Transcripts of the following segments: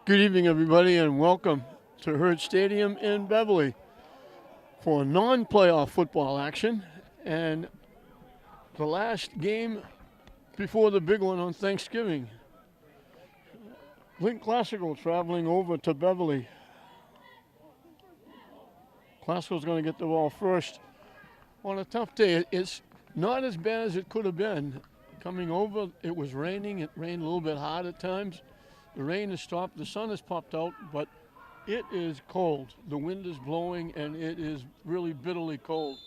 Good evening, everybody, and welcome to Herd Stadium in Beverly for non-playoff football action and the last game before the big one on Thanksgiving. Link Classical traveling over to Beverly. Classical's going to get the ball first on a tough day. It's not as bad as it could have been. Coming over, it was raining. It rained a little bit hard at times. The rain has stopped. The sun has popped out, but it is cold. The wind is blowing, and it is really bitterly cold.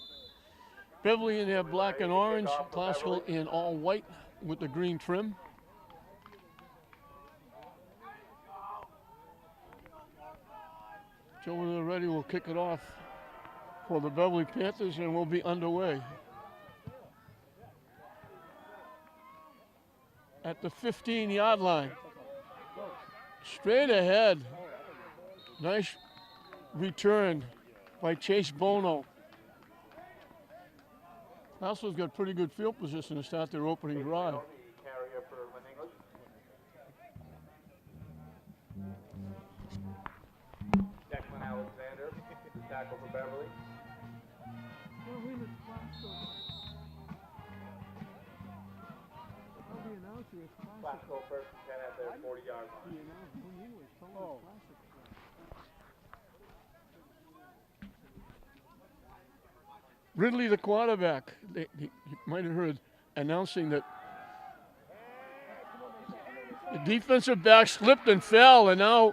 Beverly in their black and orange, Classical in all white with the green trim. Joe, when they're ready, we'll kick it off for the Beverly Panthers, and we'll be underway. At the 15-yard line. Straight ahead. Nice return by Chase Bono. Classical's got pretty good field position to start their opening drive. Tackle for Beverly. Classical first and 10 at the 40-yard line. Ridley, the quarterback, you might have heard announcing that the defensive back slipped and fell, and now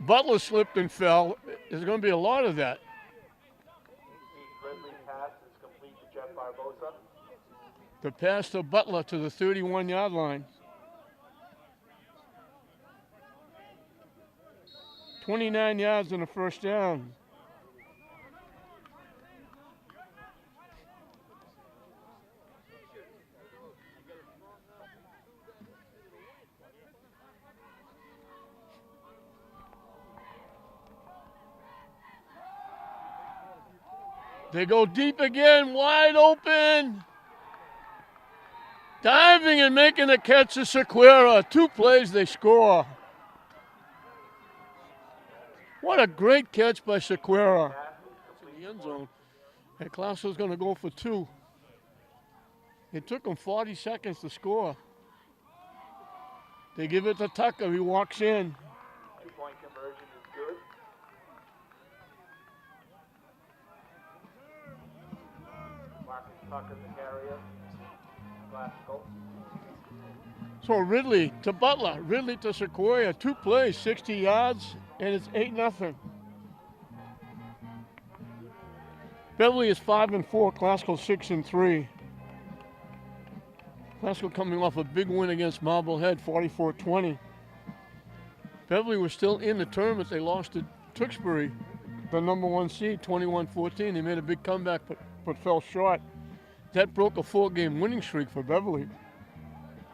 Butler slipped and fell. There's going to be a lot of that. Ridley's pass is complete to Jeff Barbosa. The pass to Butler to the 31-yard line. 29 yards in the first down. They go deep again, wide open. Diving and making a catch to Sequeira. 2 plays, they score. What a great catch by Sequeira. In the end zone. And Claussel's going to go for 2. It took him 40 seconds to score. They give it to Tucker. He walks in. 2-point conversion is good. Marcus Tucker, the carrier. Classical. So Ridley to Butler. Ridley to Sequoia. 2 plays, 60 yards, and it's 8-0. Beverly is 5-4. Classical 6-3. Classical coming off a big win against Marblehead, 44-20. Beverly was still in the tournament. They lost to Tewksbury, the number 1 seed, 21-14. They made a big comeback, but fell short. That broke a 4-game winning streak for Beverly.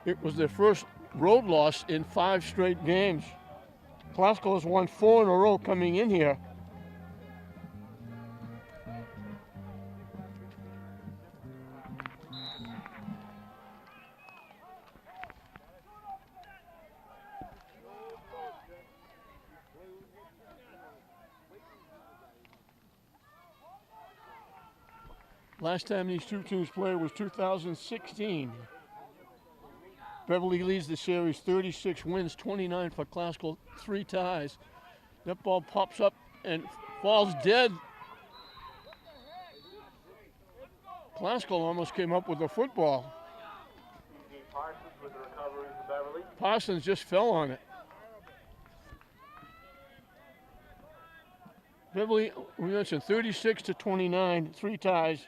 It was their first road loss in 5 straight games. Classical has won 4 in a row coming in here. Last time these 2 teams played was 2016. Beverly leads the series 36 wins, 29 for Classical, 3 ties. That ball pops up and falls dead. Classical almost came up with the football. Parsons with the recovery for Beverly. Parsons just fell on it. Beverly, we mentioned 36-29, 3 ties.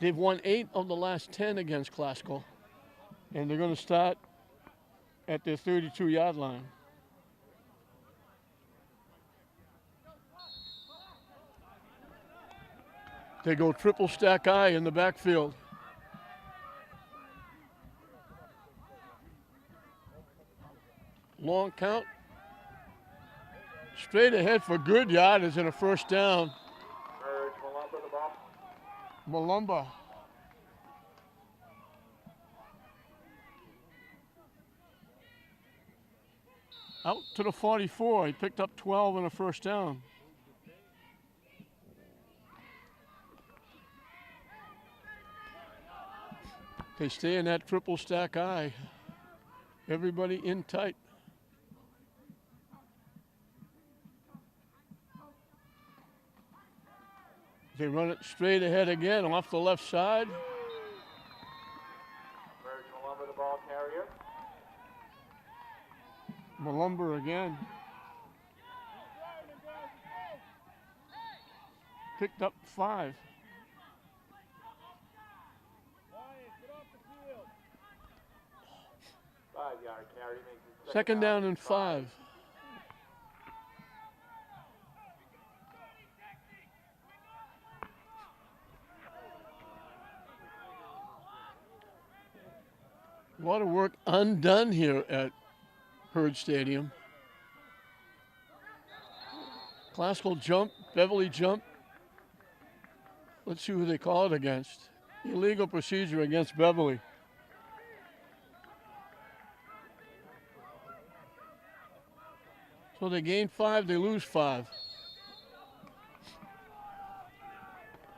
They've won 8 of the last 10 against Classical, and they're going to start at their 32-yard line. They go triple stack I in the backfield. Long count. Straight ahead for good yardage and a first down. Malumba the ball. Malumba. Out to the 44. He picked up 12 and a first down. They stay in that triple stack eye. Everybody in tight. They run it straight ahead again off the left side. Virgin Lumber, the ball carrier. Malumber again. Picked up 5. 5-yard carry makes it Second down and 5. A lot of work undone here at Herd Stadium. Classical jump, Beverly jump. Let's see who they call it against. Illegal procedure against Beverly. So they gain 5, they lose 5.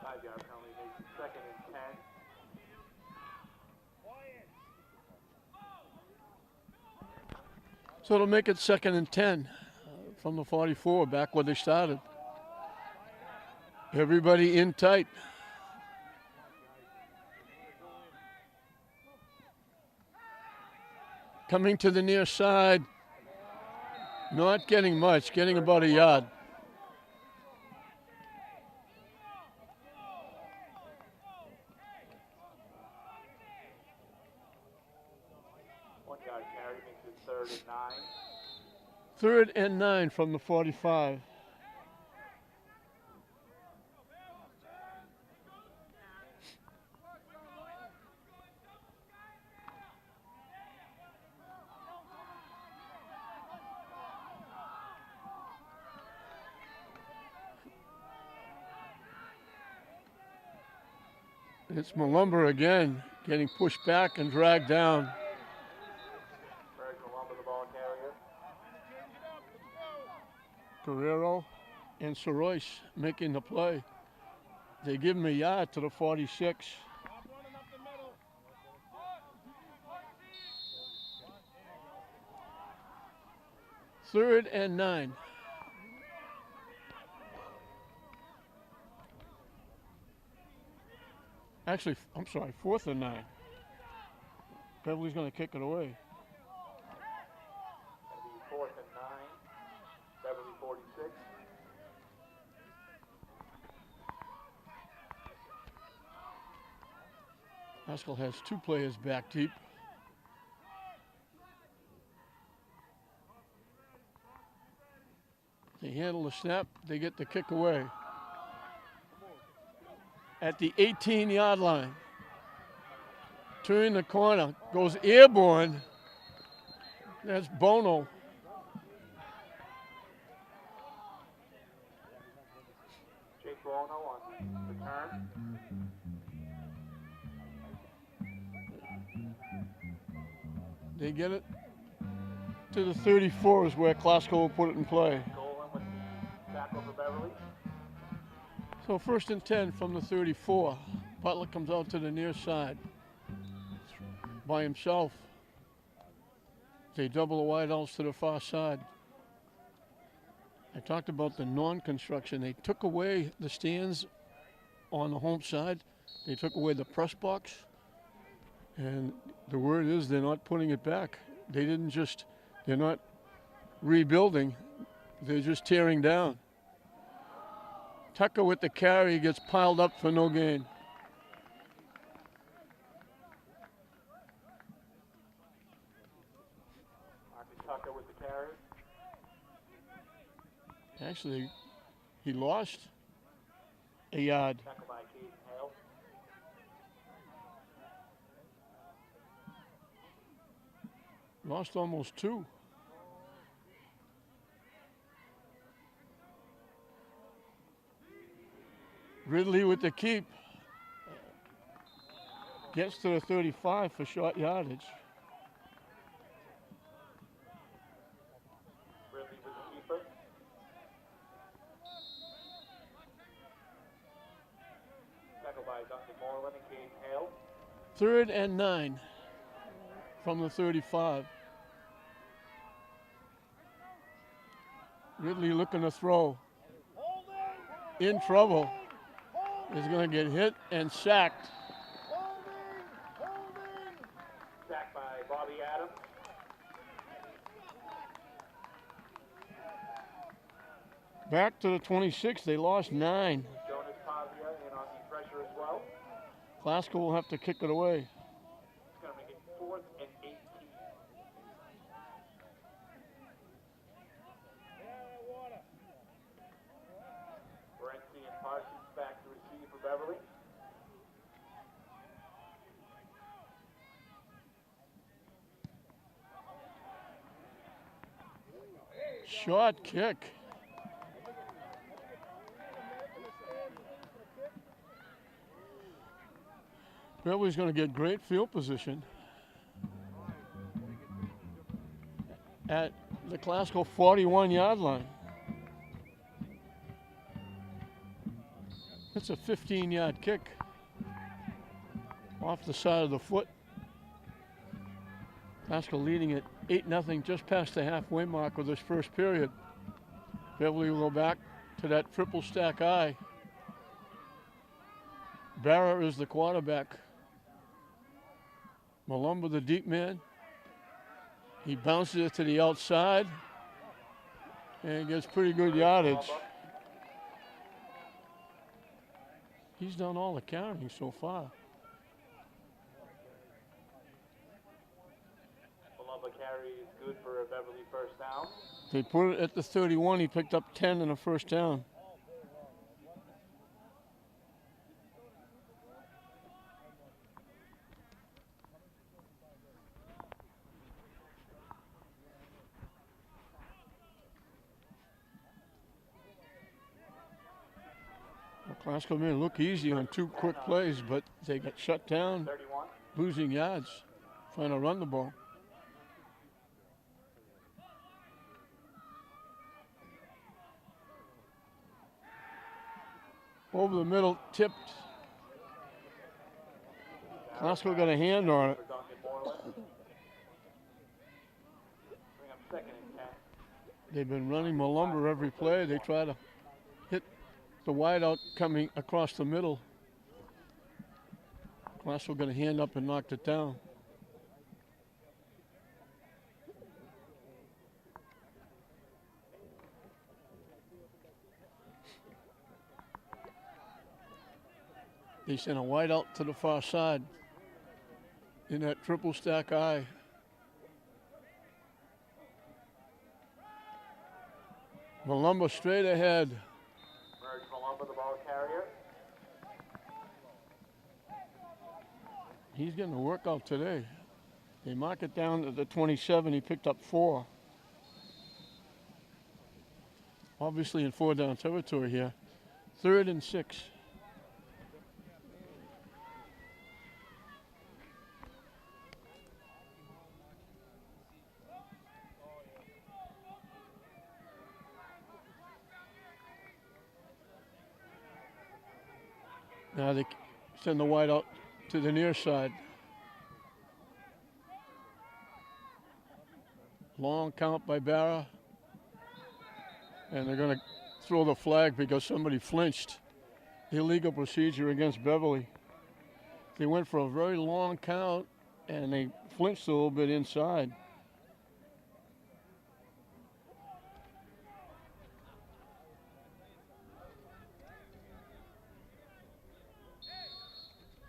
5-yard penalty makes it 2nd and 10. So it'll make it 2nd and 10 from the 44, back where they started. Everybody in tight. Coming to the near side. Not getting much, getting about a yard. One-yard carry makes it 3rd and 9. 3rd and 9 from the 45. It's Malumber again, getting pushed back and dragged down. Virgin Lumber, the ball carrier. Guerrero and Sorois making the play. They give him a yard to the 46. Third and 9. Actually, I'm sorry, 4th and 9. Beverly's going to kick it away. It'll be 4th and 9. Beverly 46. Haskell has 2 players back deep. They handle the snap, they get the kick away. At the 18-yard line. Turn the corner, goes airborne. That's Bono. Jake Bono on the return. They get it to the 34 is where Klasko will put it in play. Golan with tackle for Beverly. So 1st and 10 from the 34. Butler comes out to the near side by himself. They double the wideouts to the far side. I talked about the non-construction. They took away the stands on the home side. They took away the press box. And the word is they're not putting it back. They're not rebuilding. They're just tearing down. Tucker with the carry gets piled up for no gain. Marcus Tucker with the carry. Actually, he lost a yard. Tackle by Caden Hale. Lost almost 2. Ridley with the keep. Gets to the 35 for short yardage. Moreland and Gabe Hale. 3rd and 9 from the 35. Ridley looking to throw. In trouble. Is going to get hit and sacked. Sacked by Bobby Adams. Back to the 26. They lost 9. Jonas Pavia in on the pressure as well. Glasgow will have to kick it away. It's going to make it 4th and 18. Morency and Parsons back to receive for Beverly. Short kick. Beverly's going to get great field position at the Glasgow 41-yard line. It's a 15-yard kick off the side of the foot. Glasgow leading at 8-0 just past the halfway mark of this first period. Beverly will go back to that triple stack I. Barra is the quarterback. Malumba the deep man. He bounces it to the outside and gets pretty good yardage. He's done all the carrying so far. Malumba carry is good for a Beverly first down. They put it at the 31. He picked up 10 in a first down. Glasgow made it look easy on 2 quick plays, but they got shut down, 31. losing yards, trying to run the ball. Over the middle, tipped. Glasgow got a hand on it. For Duncan Moreland. Bring up 2nd and 10. They've been running Malumba every play. They try to hit the wideout coming across the middle. Glasgow got a hand up and knocked it down. They sent a wideout to the far side in that triple stack I. Malumba straight ahead. Merge Malumba, the ball carrier. He's getting a workout today. They mark it down to the 27. He picked up 4. Obviously in 4-down territory here. 3rd and 6. Now they send the wide out to the near side. Long count by Barra. And they're going to throw the flag because somebody flinched. Illegal procedure against Beverly. They went for a very long count and they flinched a little bit inside.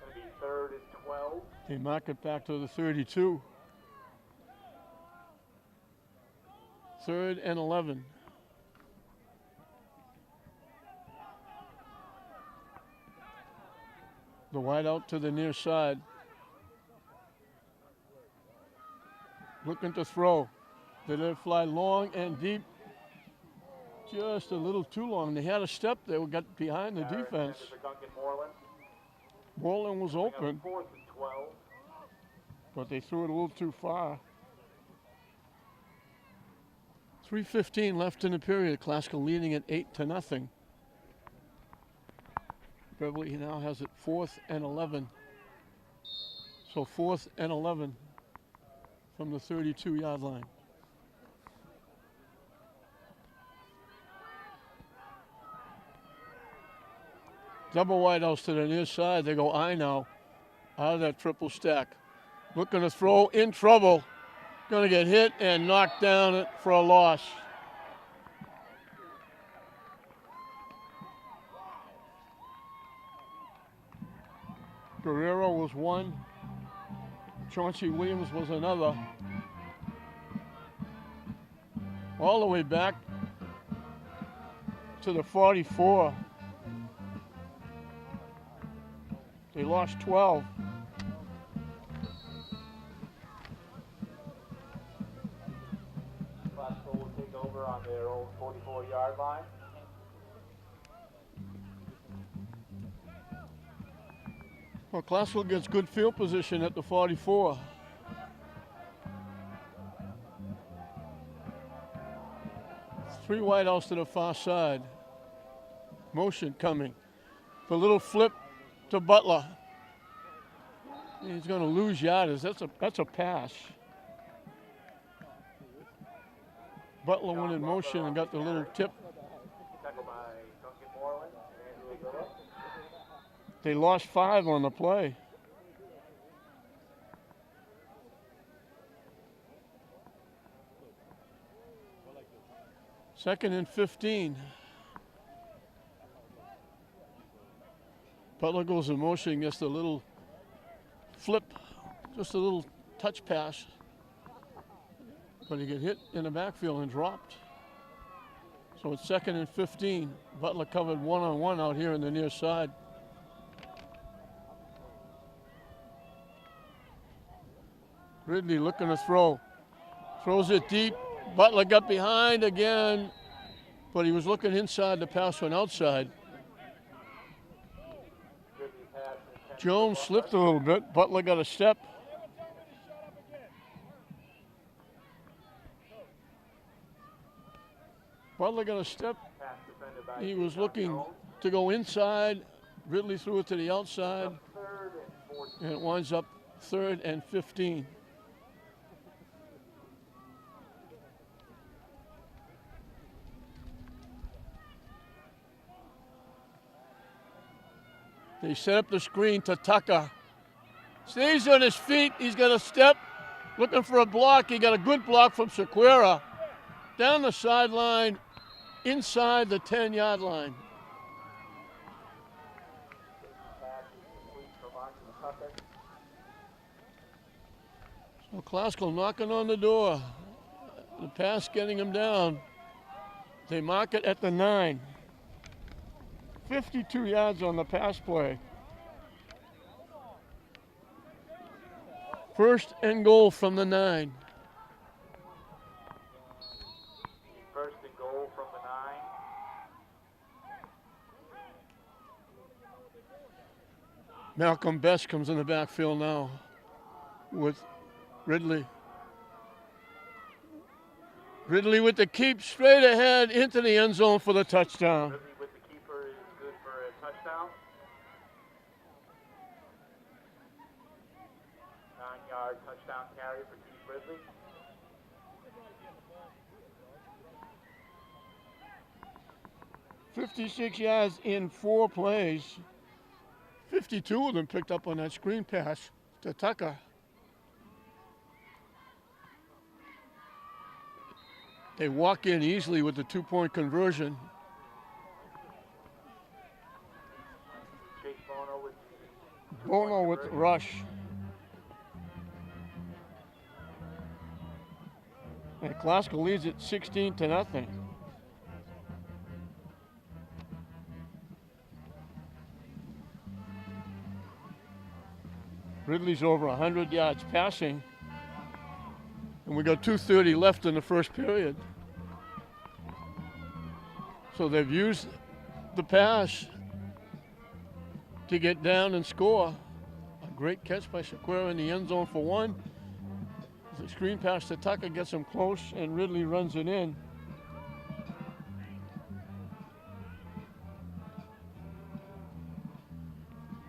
Going to be 3rd and 12. They mark it back to the 32. 3rd and 11. The wide out to the near side. Looking to throw. They let it fly long and deep. Just a little too long. They had a step there. We got behind the defense. For Duncan Moreland. Moreland was open, 4th and 12. but they threw it a little too far. 3:15 left in the period. Glasgow leading at 8-0. Beverly now has it 4th and 11. So 4th and 11 from the 32-yard line. Double wideouts to the near side. They go I now out of that triple stack. Looking to throw, in trouble. Going to get hit and knocked down for a loss. Guerrero was one. Chauncey Williams was another. All the way back to the 44. They lost 12. Glasgow will take over on their own 44-yard line. Well, Classville gets good field position at the 44. Three wideouts to the far side. Motion coming. The little flip to Butler. He's going to lose yardage. That's a pass. Butler went in motion and got the little tip. Tackled by Duncan Moreland and Andrew Aguilar. They lost 5 on the play. Second and 15. Butler goes in motion, gets the little flip, just a little touch pass. But he get hit in the backfield and dropped. So it's second and 15. Butler covered one-on-one out here in the near side. Ridley looking to throw. Throws it deep. Butler got behind again, but he was looking inside, the pass went outside. Jones slipped a little bit. Butler got a step. Butler got a step. He was looking to go inside. Ridley threw it to the outside. And it winds up 3rd and 15. They set up the screen to Tucker. Stays on his feet. He's got a step. Looking for a block. He got a good block from Sequeira. Down the sideline, inside the 10-yard line. So Classical knocking on the door. The pass getting him down. They mark it at the 9. 52 yards on the pass play. First and goal from the 9. First and goal from the 9. Malcolm Best comes in the backfield now with Ridley. Ridley with the keep straight ahead into the end zone for the touchdown. Ridley with the keeper is good for a touchdown. 9-yard touchdown carry for Keith Ridley. $56 yards in 4 plays. 52 of them picked up on that screen pass to Tucker. They walk in easily with the 2-point conversion. Chase Bono with the Bono with the rush. And Classical leads it 16-0. Ridley's over 100 yards passing. And we got 2:30 left in the first period. So they've used the pass to get down and score. A great catch by Sequeira in the end zone for 1. The screen pass to Tucker gets him close, and Ridley runs it in.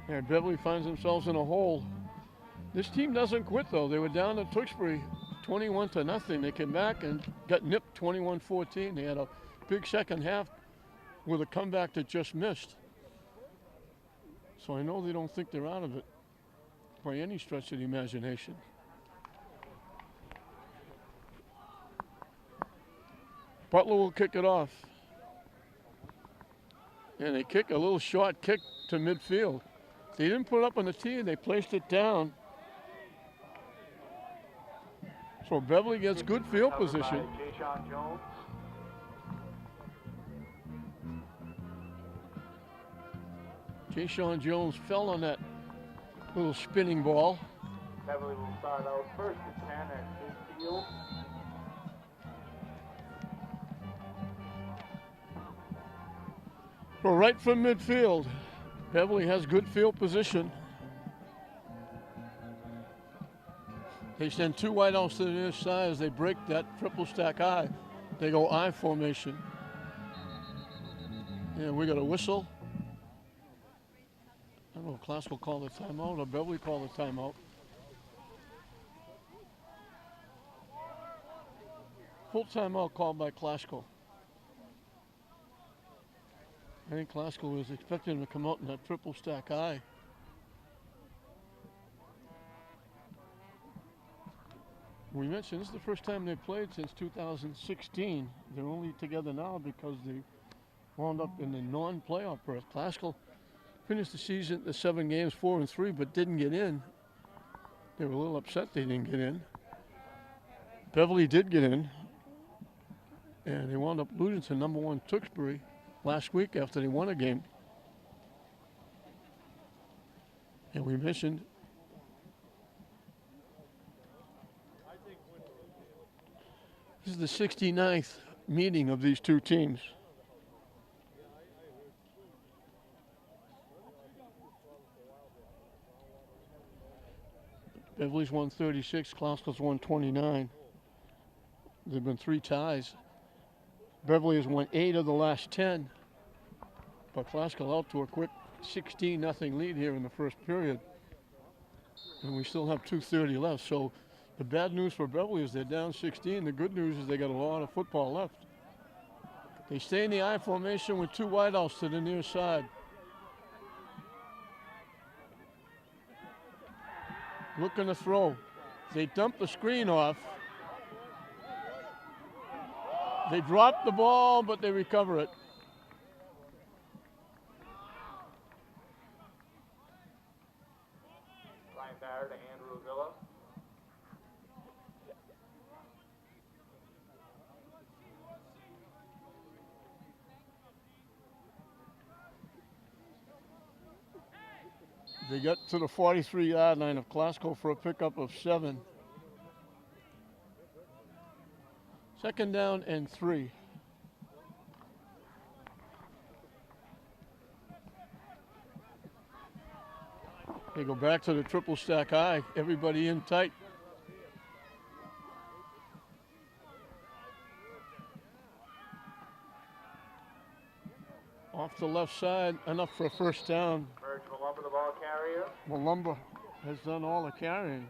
And Beverly finds themselves in a hole. This team doesn't quit though. They were down at Tewksbury 21-0. They came back and got nipped 21-14. They had a big second half with a comeback that just missed. So I know they don't think they're out of it by any stretch of the imagination. Butler will kick it off. And they kick a little short kick to midfield. They didn't put it up on the tee, they placed it down. So Beverly gets good field position. Jay-Sean Jones fell on that little spinning ball. Beverly will start out first and 10 at midfield. So right from midfield, Beverly has good field position. They send two wideouts to the near side as they break that triple stack I. They go I formation. And we got a whistle. I don't know if Classical called the timeout or Beverly called the timeout. Full timeout called by Classical. I think Classical was expecting him to come out in that triple stack I. We mentioned this is the first time they played since 2016. They're only together now because they wound up in the non-playoff berth. Classical finished the season, the 7 games, 4-3, but didn't get in. They were a little upset they didn't get in. Beverly did get in, and they wound up losing to number 1 Tewksbury last week after they won a game. And we mentioned this is the 69th meeting of these two teams. Beverly's won 36, Classical's won 29. There've been 3 ties. Beverly has won 8 of the last 10, but Classical out to a quick 16-0 lead here in the first period. And we still have 2:30 left. So the bad news for Beverly is they're down 16. The good news is they got a lot of football left. They stay in the I formation with 2 wideouts to the near side. Looking to throw. They dump the screen off. They drop the ball, but they recover it. Ryan Barrett to Andrew Villa. They got to the 43-yard line of Classical for a pickup of 7. Second down and 3. They go back to the triple stack I. Everybody in tight. Off the left side, enough for a first down. Merge Malumba, the ball carrier. Malumba has done all the carrying.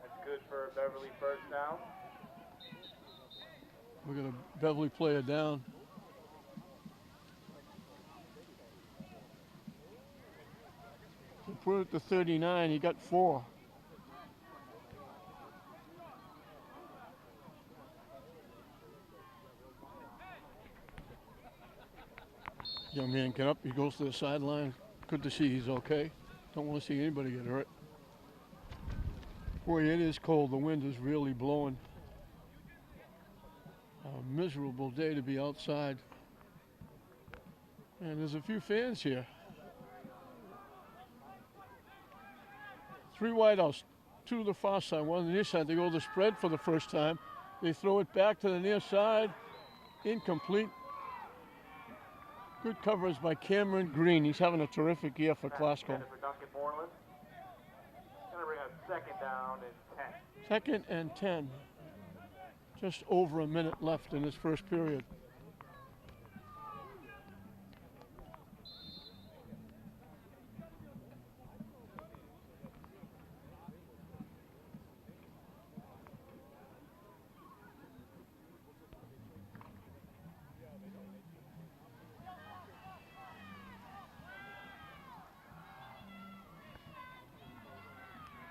That's good for Beverly first down. We're going to Beverly player down. He put it to 39. He got 4. Young man get up. He goes to the sideline. Good to see he's okay. Don't want to see anybody get hurt. Boy, it is cold. The wind is really blowing. A miserable day to be outside. And there's a few fans here. 3 wideouts, 2 to the far side, 1 to the near side. They go to the spread for the first time. They throw it back to the near side. Incomplete. Good coverage by Cameron Green. He's having a terrific year for Classical. For Duncan Moreland. Gonna bring up second down and 10. Second and 10. Just over a minute left in this first period.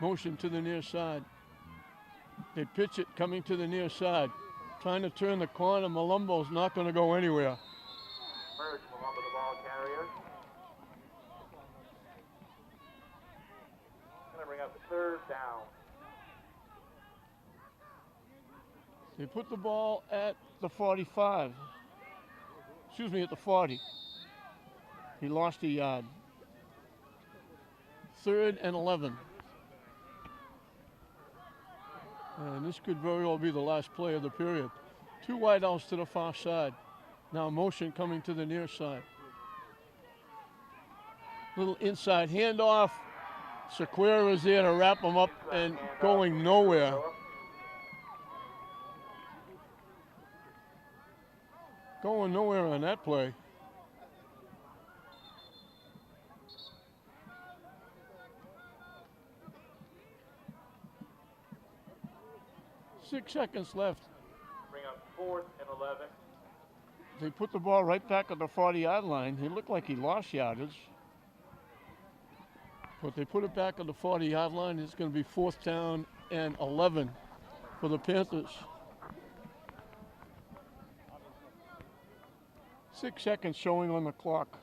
Motion to the near side. They pitch it coming to the near side. Trying to turn the corner. Malumbo's not going to go anywhere. Merge Malumbo, the ball carrier. Going to bring up the 3rd down. They put the ball at the 45. Excuse me, at the 40. He lost a yard. 3rd and 11. And this could very well be the last play of the period. 2 wideouts to the far side. Now motion coming to the near side. Little inside handoff. Sequeira is there to wrap him up and going nowhere. Going nowhere on that play. Six seconds left. Bring up 4th and 11. They put the ball right back at the 40-yard line. He looked like he lost yardage. But they put it back at the 40-yard line. It's going to be 4th down and 11 for the Panthers. 6 seconds showing on the clock.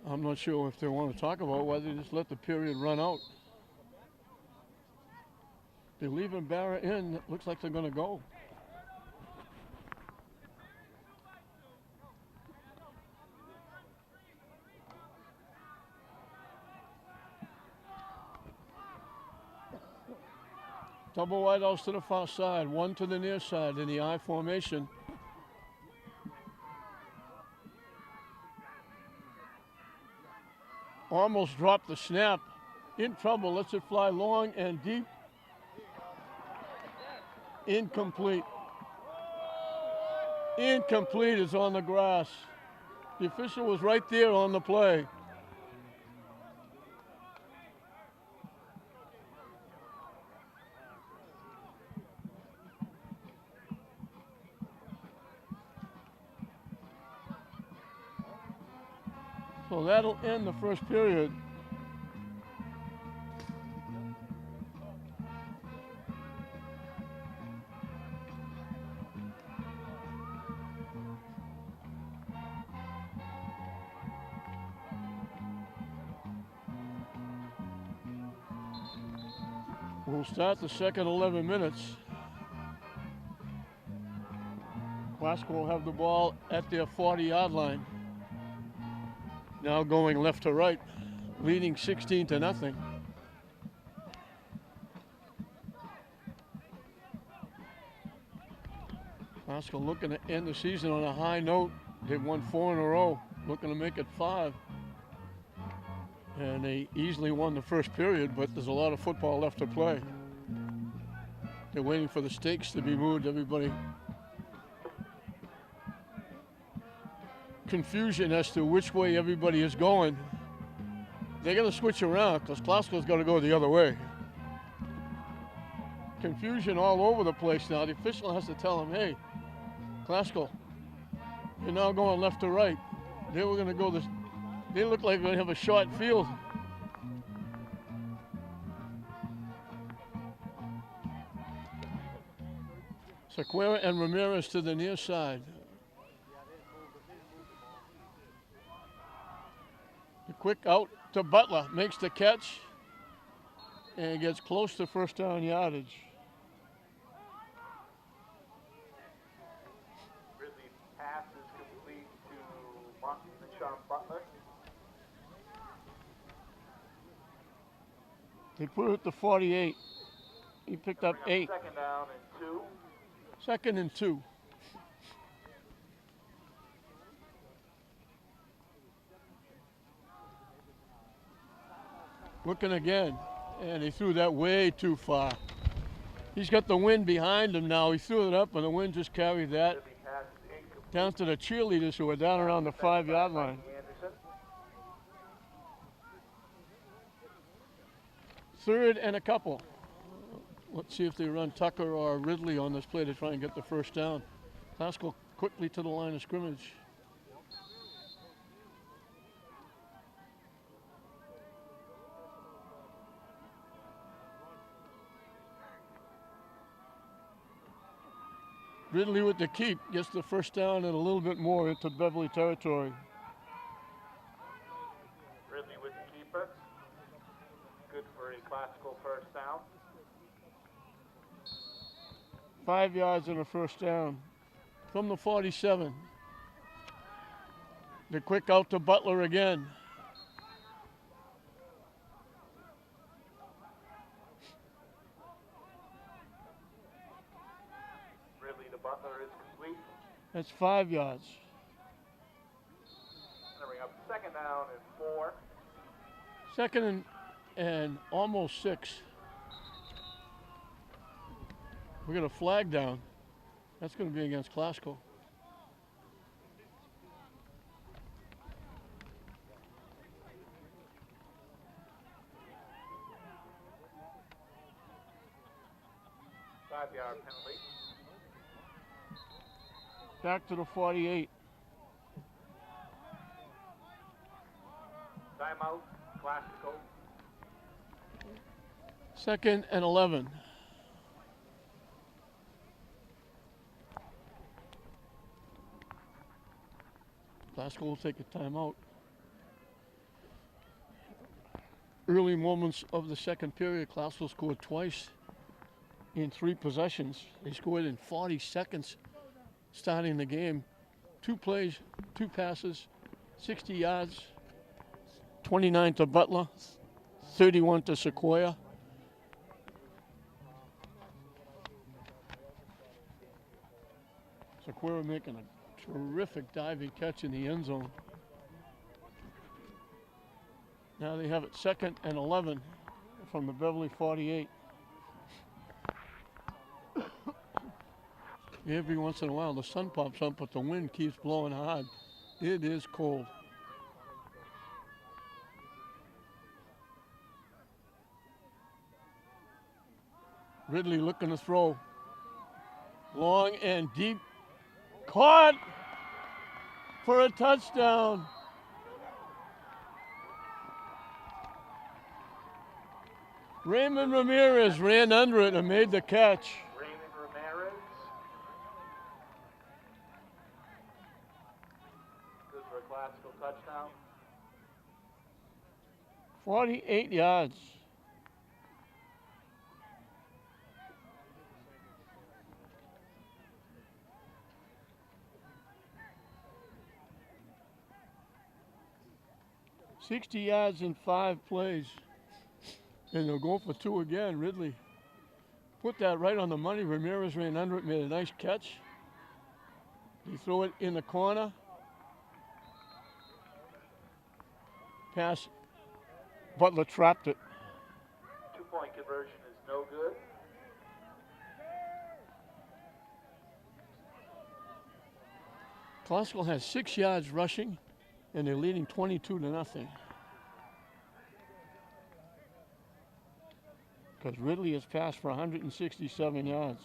I'm not sure if they want to talk about whether they just let the period run out. They're leaving Barra in. It looks like they're going to go. Double wideouts to the far side, 1 to the near side in the I formation. Almost dropped the snap. In trouble, lets it fly long and deep. Incomplete. Incomplete is on the grass. The official was right there on the play. So that'll end the first period. We'll start the second 11 minutes. Glasgow will have the ball at their 40-yard line. Now going left to right, leading 16-0. Glasgow looking to end the season on a high note. They've won 4 in a row, looking to make it 5. And they easily won the first period, but there's a lot of football left to play. They're waiting for the stakes to be moved, everybody. Confusion as to which way everybody is going. They're going to switch around because Glasgow's got to go the other way. Confusion all over the place now. The official has to tell them, hey, Glasgow, you're now going left to right. They were going to go this. They look like they're going to have a short field. Sequeira and Ramirez to the near side. The quick out to Butler, makes the catch and gets close to first down yardage. Ridley's pass is complete to Sean Butler. They put it at the 48. He picked up 8. 2nd down and 2. 2nd and 2. Looking again, and he threw that way too far. He's got the wind behind him now. He threw it up, and the wind just carried that down to the cheerleaders who are down around the 5-yard line. 3rd and a couple. Let's see if they run Tucker or Ridley on this play to try and get the first down. Glasgow quickly to the line of scrimmage. Ridley with the keep, gets the first down and a little bit more into Beverly territory. Ridley with the keeper. Good for a classical first down. 5 yards and a first down from the 47. The quick out to Butler again. Ridley to Butler is complete. That's 5 yards. Gonna bring up second down and 4. Second and almost 6. We got a flag down. That's going to be against Classical. Five-yard penalty. Back to the 48. Timeout, classical. Second and 11. Classical will take a timeout. Early moments of the second period, Classical scored twice in 3 possessions. They scored in 40 seconds starting the game. 2 plays, 2 passes, 60 yards, 29 to Butler, 31 to Sequoia. Sequoia making a terrific diving catch in the end zone. Now they have it second and 11 from the Beverly 48. Every once in a while the sun pops up, but the wind keeps blowing hard. It is cold. Ridley looking to throw. Long and deep. Caught for a touchdown. Raymond Ramirez ran under it and made the catch. Raymond Ramirez. Good for a classical touchdown. 48 yards. $60 yards in 5 plays. And they'll go for 2 again. Ridley put that right on the money. Ramirez ran under it, made a nice catch. He threw it in the corner. Pass. Butler trapped it. 2-point conversion is no good. Classical has 6 yards rushing, and they're leading 22-0. Because Ridley has passed for 167 yards.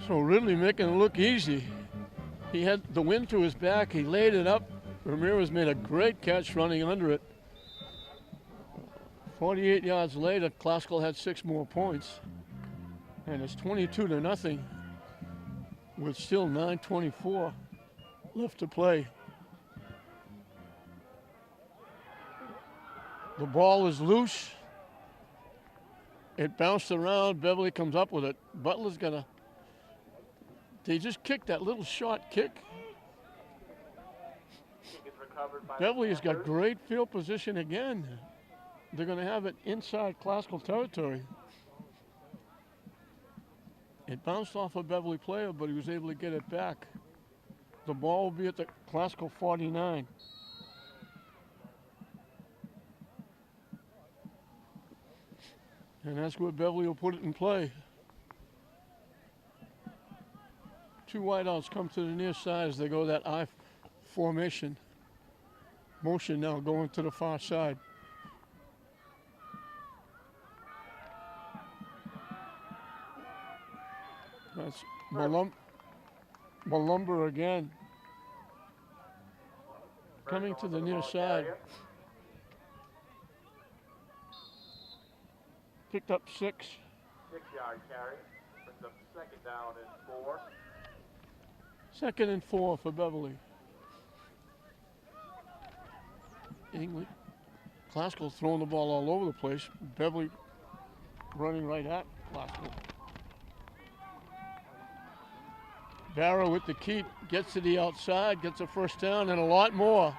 So Ridley making it look easy. He had the wind to his back. He laid it up. Ramirez made a great catch running under it. 48 yards later, Classical had 6 more points. And it's 22-0 with still 9:24 left to play. The ball is loose. It bounced around. Beverly comes up with it. Butler's gonna. They just kicked that little short kick. Kick is recovered by Beverly the has got Panthers. great field position again. They're going to have it inside Classical territory. It bounced off a Beverly player, but he was able to get it back. The ball will be at the Classical 49. And that's where Beverly will put it in play. 2 wideouts come to the near side as they go that I formation. Motion now going to the far side. That's Malumber again. Coming to the near side. Picked up 6. 6-yard carry. Brings up second down and 4. Second and 4 for Beverly. English. Classical throwing the ball all over the place. Beverly running right at Classical. Barrow with the keep, gets to the outside, gets a first down and a lot more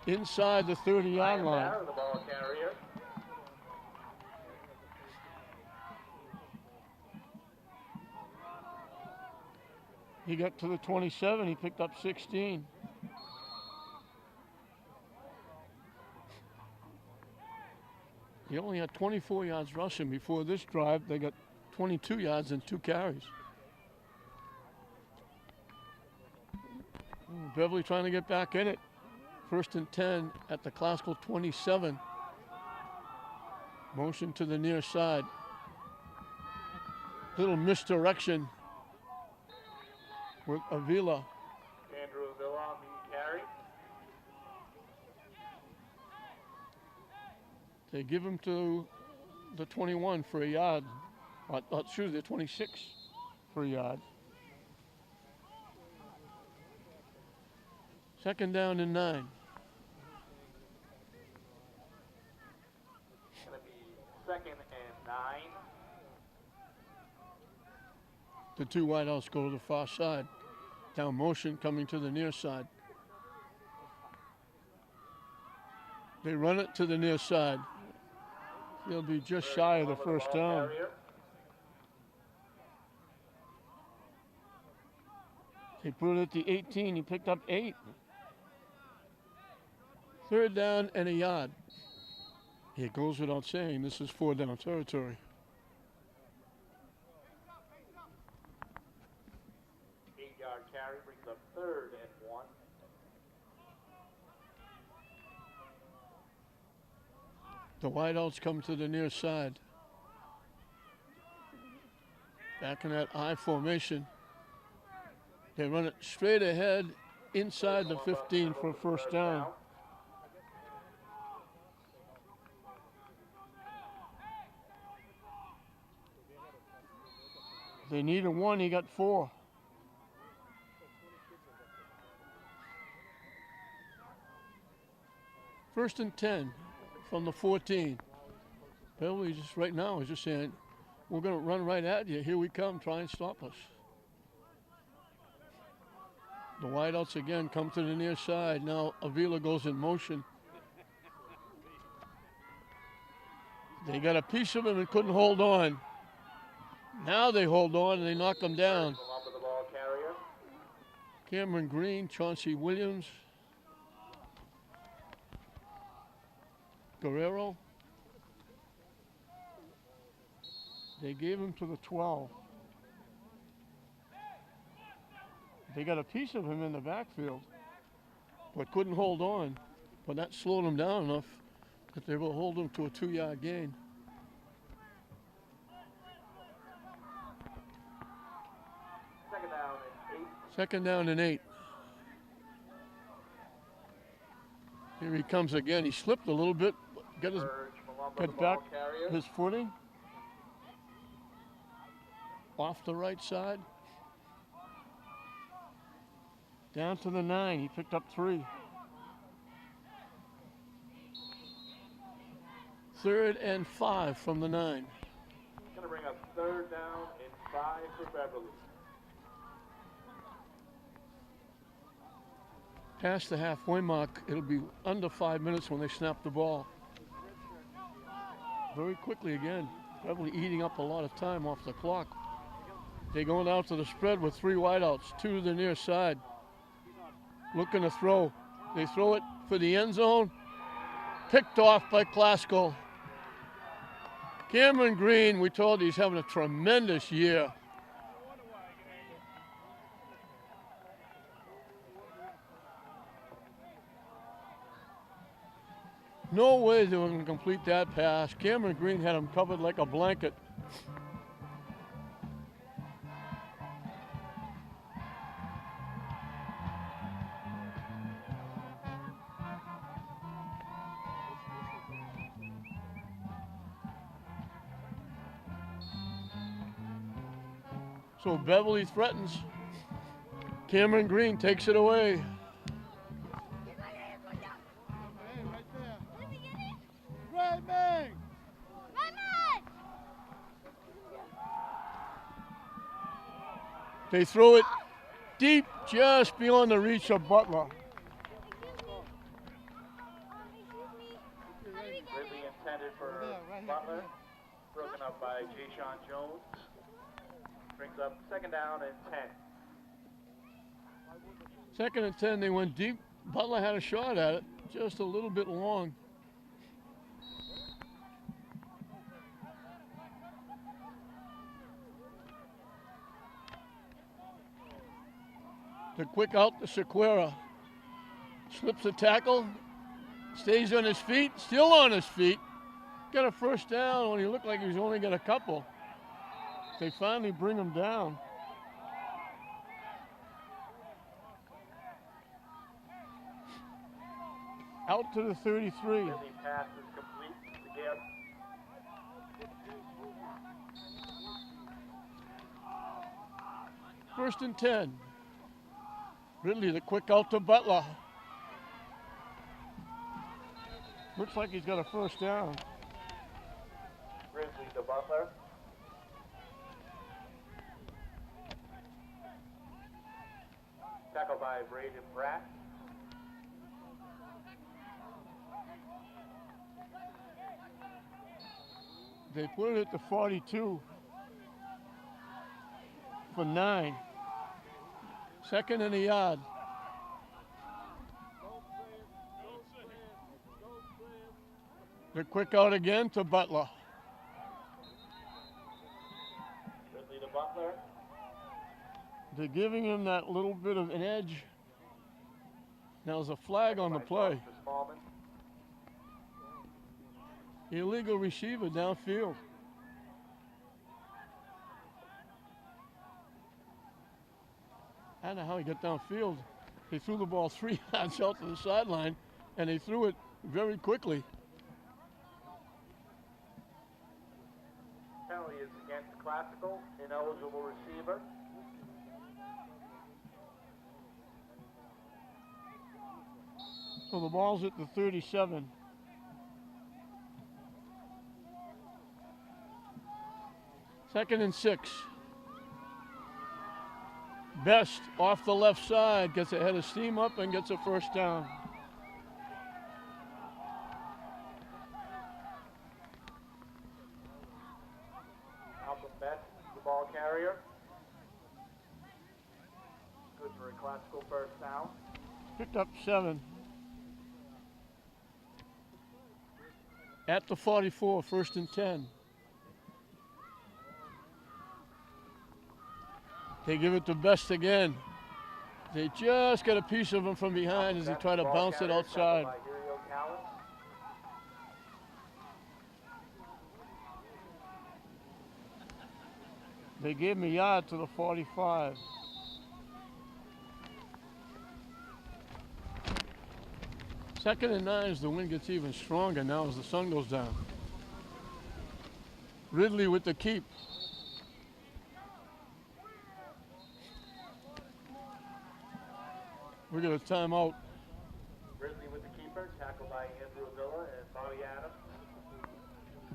inside the 30-yard line. The ball carrier. He got to the 27, he picked up 16. He only had 24 yards rushing before this drive. They got 22 yards and 2 carries. Beverly trying to get back in it. First and 10 at the Classical 27. Motion to the near side. Little misdirection with Avila. Andrew Avila on the carry. They give him to the 21 for a yard. Excuse me, the 26 for a yard. Second down and 9. Going to be second and 9. The 2 wideouts go to the far side. Down motion coming to the near side. They run it to the near side. They'll be just shy of the first down. They put it at the 18. He picked up 8. Third down and a yard. It goes without saying, this is 4-down territory. Carry brings up third and 1. The wideouts come to the near side. Back in that I formation. They run it straight ahead inside the 15 for a first down. They needed 1, he got 4. First and 10 from the 14. Beverly just right now is just saying, we're going to run right at you. Here we come. Try and stop us. The wideouts again come to the near side. Now Avila goes in motion. They got a piece of him and couldn't hold on. Now they hold on and they knock him down. Cameron Green, Chauncey Williams, Guerrero. They gave him to the 12. They got a piece of him in the backfield, but couldn't hold on. But that slowed him down enough that they will hold him to a 2-yard gain. Second down and 8. Here he comes again. He slipped a little bit, got back his footing. Off the right side. Down to the 9. He picked up 3. Third and 5 from the 9. Going to bring up third down and 5 for Beverly. Past the halfway mark, it'll be under 5 minutes when they snap the ball. Very quickly again, Beverly eating up a lot of time off the clock. They're going out to the spread with 3 wideouts, 2 to the near side. Looking to throw. They throw it for the end zone. Picked off by Classical. Cameron Green, we told you he's having a tremendous year. No way they were going to complete that pass. Cameron Green had him covered like a blanket. So Beverly threatens. Cameron Green takes it away. Hey, right there. Right, man. They throw it deep, just beyond the reach of Butler. Ridley intended for Butler. Broken up by Jay-Sean Jones. Brings up second down and 10. 2nd and 10, they went deep. Butler had a shot at it, just a little bit long. The quick out to Sequeira. Slips a tackle, stays on his feet, still on his feet. Got a first down when he looked like he was only got a couple. They finally bring him down. Out to the 33. Ridley pass is complete to Gale. First and 10. Ridley, the quick out to Butler. Looks like he's got a first down. Ridley to Butler. Tackled by Braden Pratt. They put it at the 42 for 9. 2nd and a yard. The quick out again to Butler. Ridley to Butler. They're giving him that little bit of an edge. Now there's a flag on the play. For Smallman. Illegal receiver downfield. I don't know how he got downfield. He threw the ball 3 yards out to the sideline, and he threw it very quickly. Penalty is against Classical, ineligible receiver. So the ball's at the 37. Second and 6. Best off the left side, gets a head of steam up and gets a first down. Malcolm Best, the ball carrier. Good for a Classical first down. Picked up 7. At the 44, first and 10. They give it to Best again. They just got a piece of him from behind as he tried to bounce it outside. They gave him a yard to the 45. Second and 9 as the wind gets even stronger now as the sun goes down. Ridley with the keep. We got a timeout. Ridley with the keeper, tackled by Andrew Avila and Bobby Adams.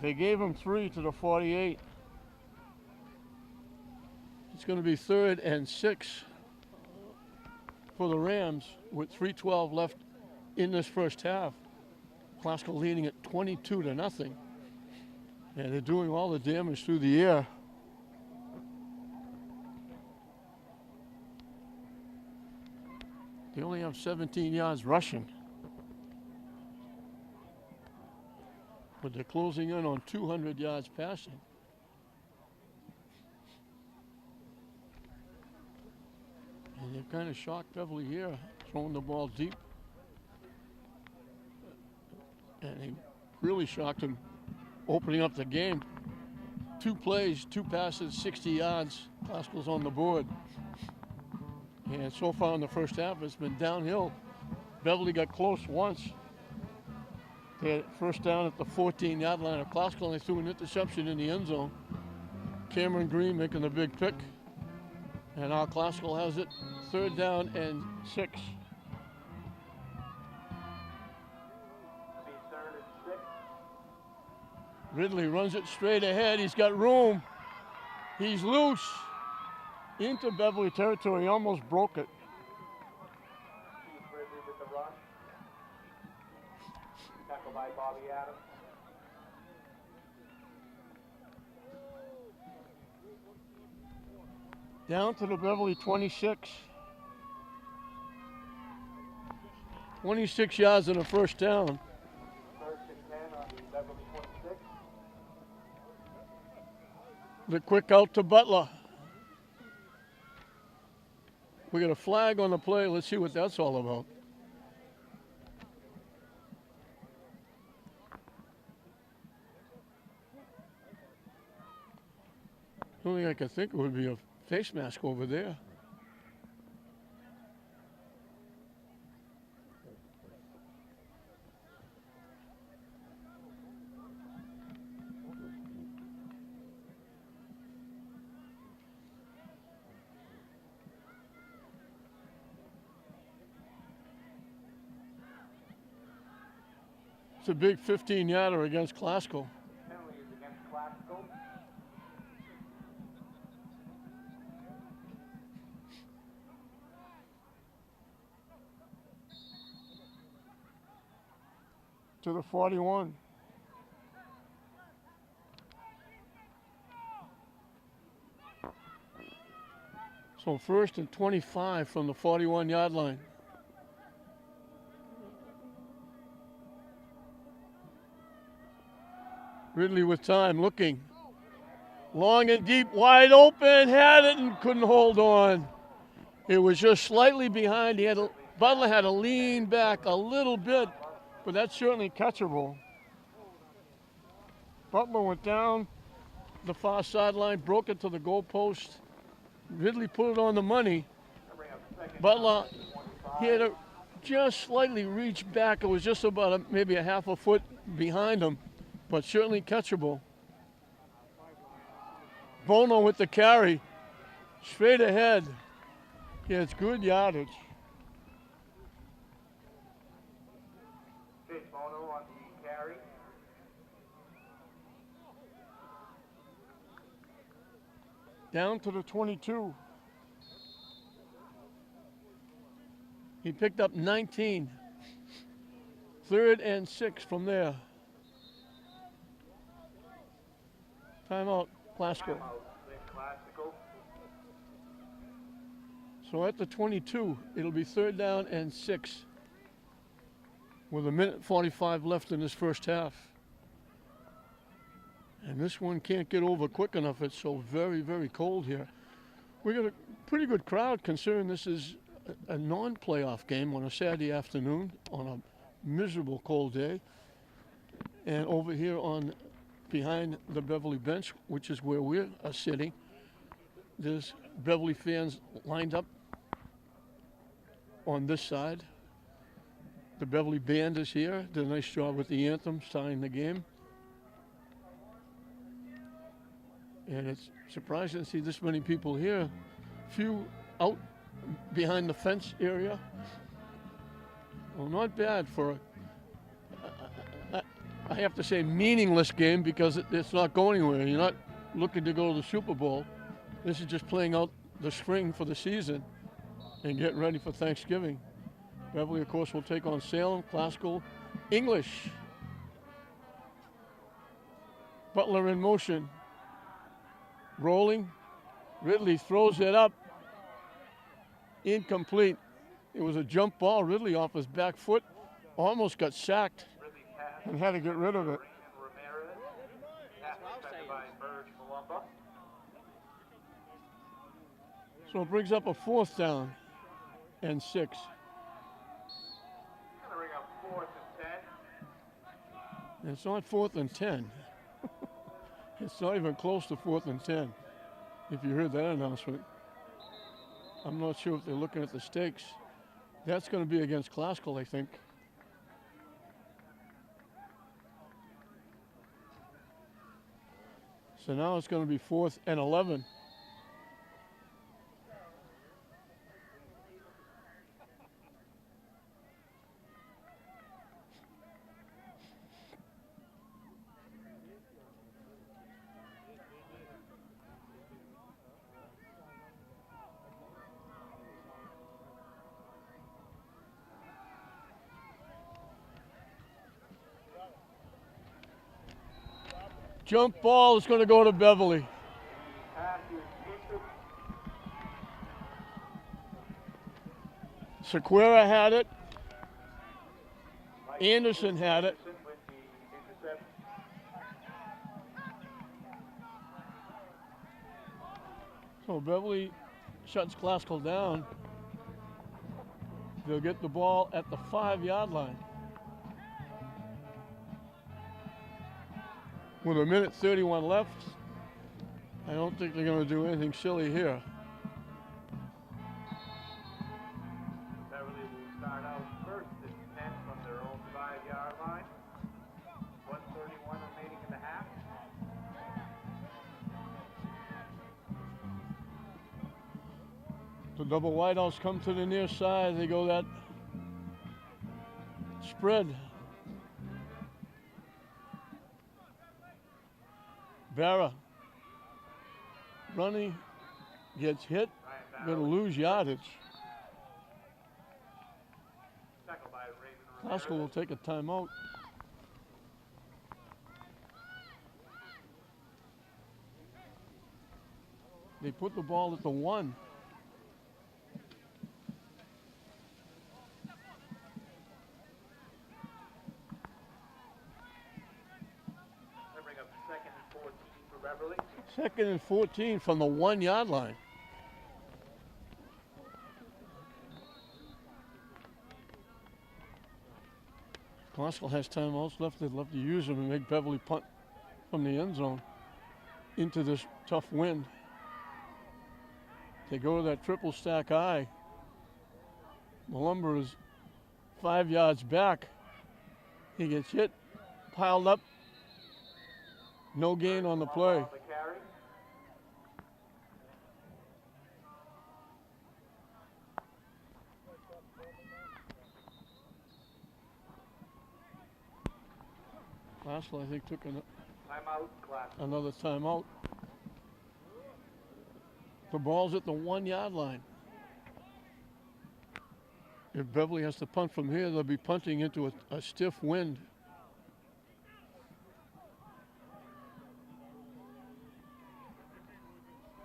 They gave him 3 to the 48. It's going to be 3rd and 6 for the Rams with 3:12 left in this first half. Classical leading at 22-0. And they're doing all the damage through the air. They only have 17 yards rushing. But they're closing in on 200 yards passing. And they've kind of shocked Beverly here, throwing the ball deep. and he really shocked him, opening up the game. 2 plays, 2 passes, 60 yards. Classical's on the board. And so far in the first half, it's been downhill. Beverly got close once. They had first down at the 14-yard line of Classical, and they threw an interception in the end zone. Cameron Green making the big pick. And our Classical has it 3rd down and 6. Ridley runs it straight ahead. He's got room. He's loose. Into Beverly territory. He almost broke it. Ridley with the run. Tackled by Bobby Adams. Down to the Beverly 26. 26 yards in the first down. 1st and 10 on the Beverly 26. The quick out to Butler. We got a flag on the play. Let's see what that's all about. The only thing I could think of would be a face mask over there. It's a big 15-yarder against Classical. Penalty is against Classical. To the 41. So 1st and 25 from the 41-yard line. Ridley with time, looking. Long and deep, wide open, had it and couldn't hold on. It was just slightly behind. Butler had to lean back a little bit, but that's certainly catchable. Butler went down the far sideline, broke it to the goal post. Ridley put it on the money. Butler, he had to just slightly reach back. It was just about maybe a half a foot behind him, but certainly catchable. Bono with the carry, straight ahead. Yeah, it's good yardage. Chase Bono on the carry. Down to the 22. He picked up 19. 3rd and 6 from there. Timeout, Classical. So at the 22, it'll be 3rd down and 6 with 1:45 left in this first half. And this one can't get over quick enough. It's so very, very cold here. We got a pretty good crowd considering this is a non-playoff game on a Saturday afternoon on a miserable cold day. And over here on behind the Beverly bench, which is where we're sitting, there's Beverly fans lined up on this side. The Beverly band is here. Did a nice job with the anthem, starting the game. And it's surprising to see this many people here. Few out behind the fence area. Well, not bad for I have to say meaningless game because it's not going anywhere. You're not looking to go to the Super Bowl. This is just playing out the spring for the season and getting ready for Thanksgiving. Beverly, of course, will take on Salem, Classical, English. Butler in motion. Rolling. Ridley throws it up. Incomplete. It was a jump ball. Ridley off his back foot. Almost got sacked and had to get rid of it. So it brings up a 4th down and 6. Gonna bring up 4th and 10. It's not 4th and 10. It's not even close to 4th and 10, if you heard that announcement. I'm not sure if they're looking at the stakes. That's going to be against Classical, I think. So now it's going to be 4th and 11. Jump ball is going to go to Beverly. Sequeira had it. Anderson had it. So Beverly shuts Classical down. They'll get the ball at the 5-yard line. With 1:31 left, I don't think they're going to do anything silly here. Beverly will start out first and 10 from their own 5-yard line. 1:31 remaining in the half. The double wideouts come to the near side. They go that spread. Barra running, gets hit, going to lose yardage. Classical will take a timeout. They put the ball at the 1. Second and 14 from the 1-yard line. Classical has timeouts left. They'd love to use them and make Beverly punt from the end zone into this tough wind. They go to that triple stack eye. Malumber is 5 yards back. He gets hit, piled up. No gain on the play. Classical, I think, took another timeout. The ball's at the 1-yard line. If Beverly has to punt from here, they'll be punting into a stiff wind.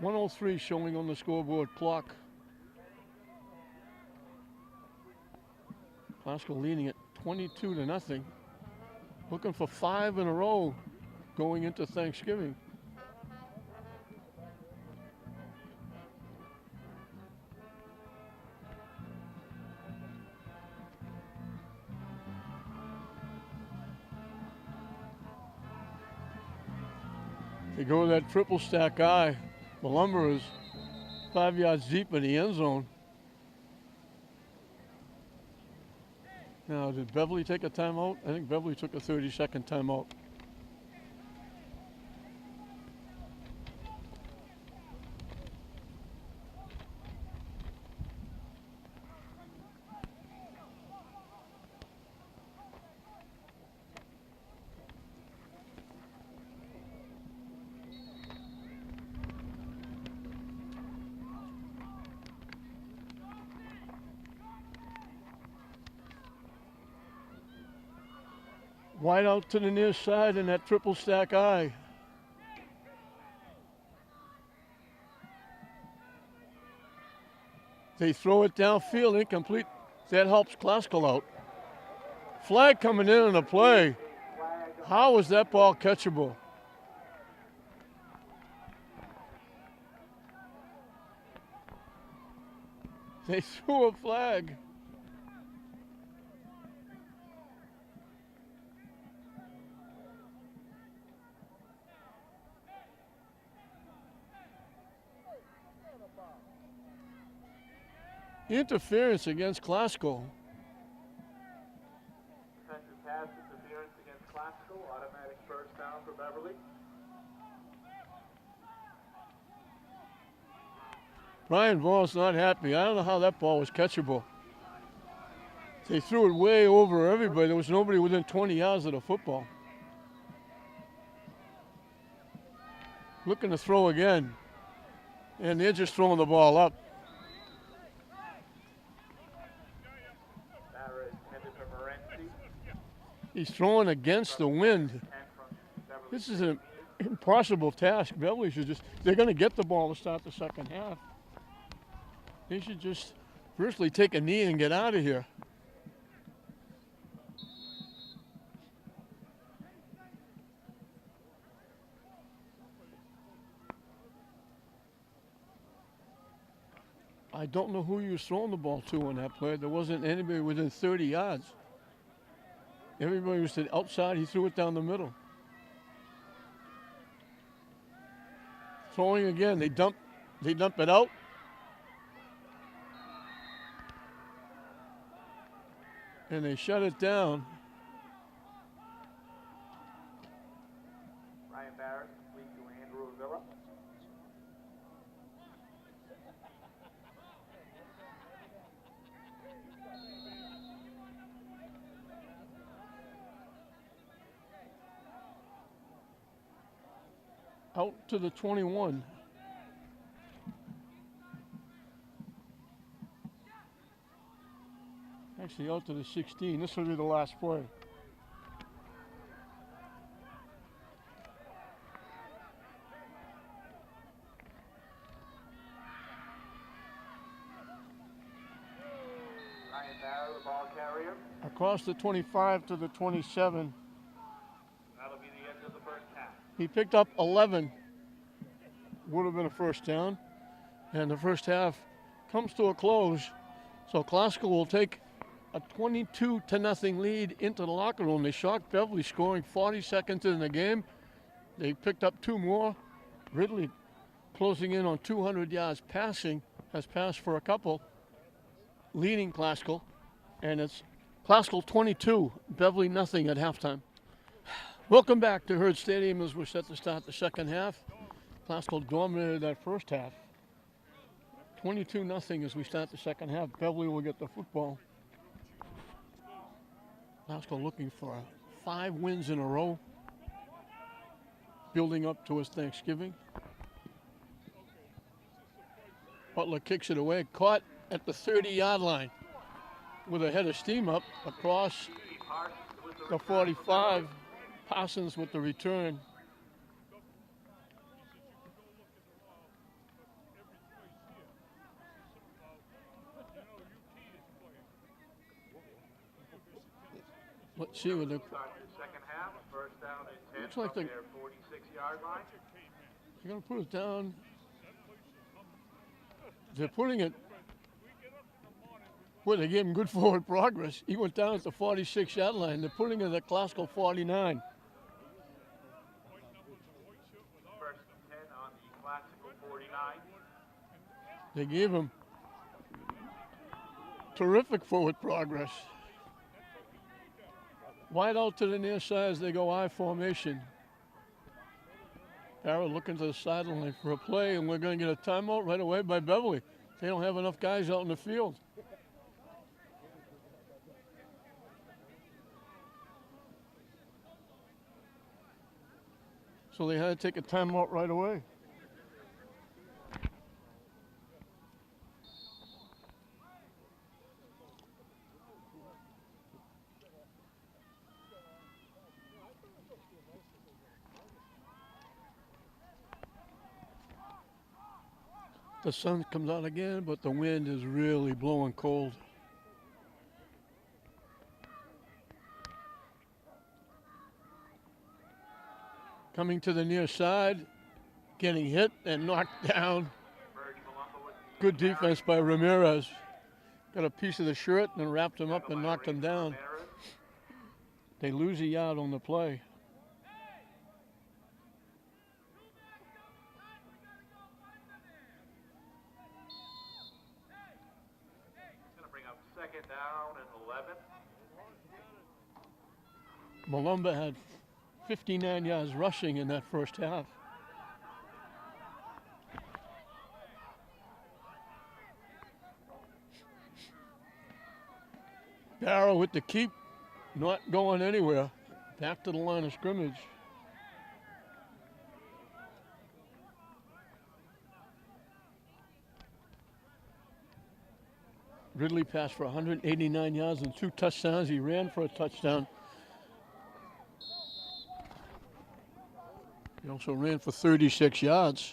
.103 showing on the scoreboard clock. Classical leading at 22-0. Looking for 5 in a row going into Thanksgiving. They go to that triple stack eye. Malumber is 5 yards deep in the end zone. Now, did Beverly take a timeout? I think Beverly took a 30-second timeout. Wide out to the near side in that triple stack eye. They throw it downfield, incomplete. That helps Classical out. Flag coming in on the play. How was that ball catchable? They threw a flag. Interference against Glasgow. Defensive pass interference against Classical. Automatic first down for Beverly. Brian Vaughan's not happy. I don't know how that ball was catchable. They threw it way over everybody. There was nobody within 20 yards of the football. Looking to throw again. And they're just throwing the ball up. He's throwing against the wind. This is an impossible task. Beverly should just, they're going to get the ball to start the second half. They should just firstly take a knee and get out of here. I don't know who he was throwing the ball to on that play. There wasn't anybody within 30 yards. Everybody was to the outside. He threw it down the middle. Throwing again. They dump it out. And they shut it down. Ryan Barrett, lead to Andrew Avila. Out to the 21. Actually out to the 16. This will be the last play. Ryan Barrett, the ball carrier. Across the 25 to the 27. That'll be the end of the first half. He picked up 11. Would have been a first down. And the first half comes to a close. So Classical will take a 22-0 lead into the locker room. They shocked Beverly, scoring 40 seconds in the game. They picked up 2 more. Ridley closing in on 200 yards passing, has passed for a couple, leading Classical. And it's Classical 22, Beverly nothing at halftime. Welcome back to Herd Stadium as we're set to start the second half. Classical dominated that first half. 22-0 as we start the second half. Beverly will get the football. Classical looking for 5 wins in a row, building up towards Thanksgiving. Butler kicks it away, caught at the 30-yard line with a head of steam up across the 45. Parsons with the return. Let's see what the Second half, first down and 10 looks like from their 46-yard line. they're going to put it down. They're putting it. Well, they gave him good forward progress. He went down at the 46-yard line. They're putting it at Classical 49. First and 10 on the Classical 49. They gave him terrific forward progress. Wide out to the near side as they go I formation. Barrett looking to the sideline for a play, and we're going to get a timeout right away by Beverly. They don't have enough guys out in the field. So they had to take a timeout right away. The sun comes out again, but the wind is really blowing cold. Coming to the near side, getting hit and knocked down. Good defense by Ramirez. Got a piece of the shirt and wrapped him up and knocked him down. They lose a yard on the play. down and 11. Malumba had 59 yards rushing in that first half. Barrow with the keep, not going anywhere. Back to the line of scrimmage. Ridley passed for 189 yards and 2 touchdowns. He ran for a touchdown. He also ran for 36 yards.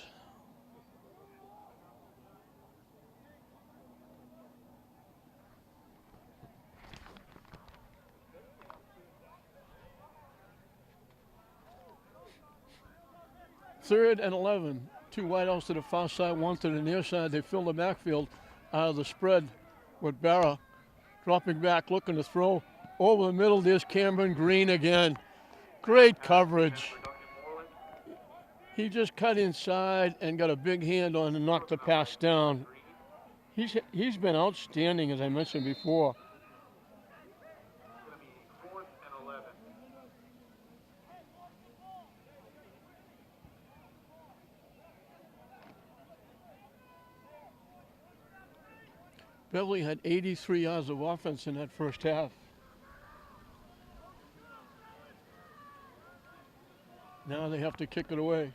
Third and 11. 2 wideouts to the far side, 1 to the near side. They fill the backfield out of the spread with Barra dropping back, looking to throw over the middle. There's Cameron Green again. Great coverage. He just cut inside and got a big hand on and knocked the pass down. He's been outstanding, as I mentioned before. Beverly had 83 yards of offense in that first half. Now they have to kick it away.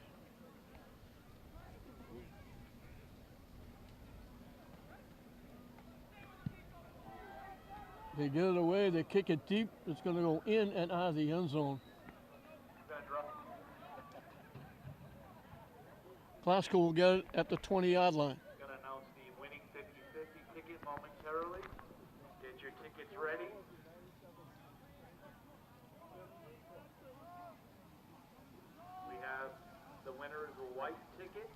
They get it away, they kick it deep. It's going to go in and out of the end zone. Glasgow will get it at the 20-yard line. Momentarily. Get your tickets ready. We have the winner is a white ticket,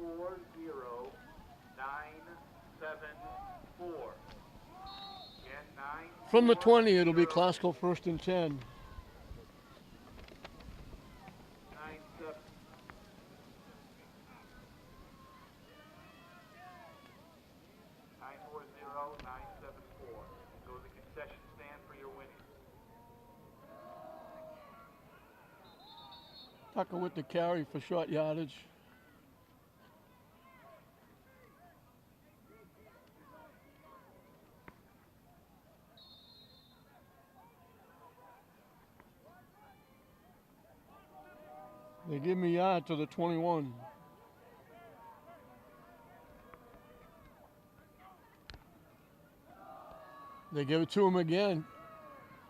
940974. Again, 9. From the 20, it'll be Glasgow first and 10. 97. Go to the concession stand for your winning. Tucker with the carry for short yardage. They give me a yard to the 21. They give it to him again.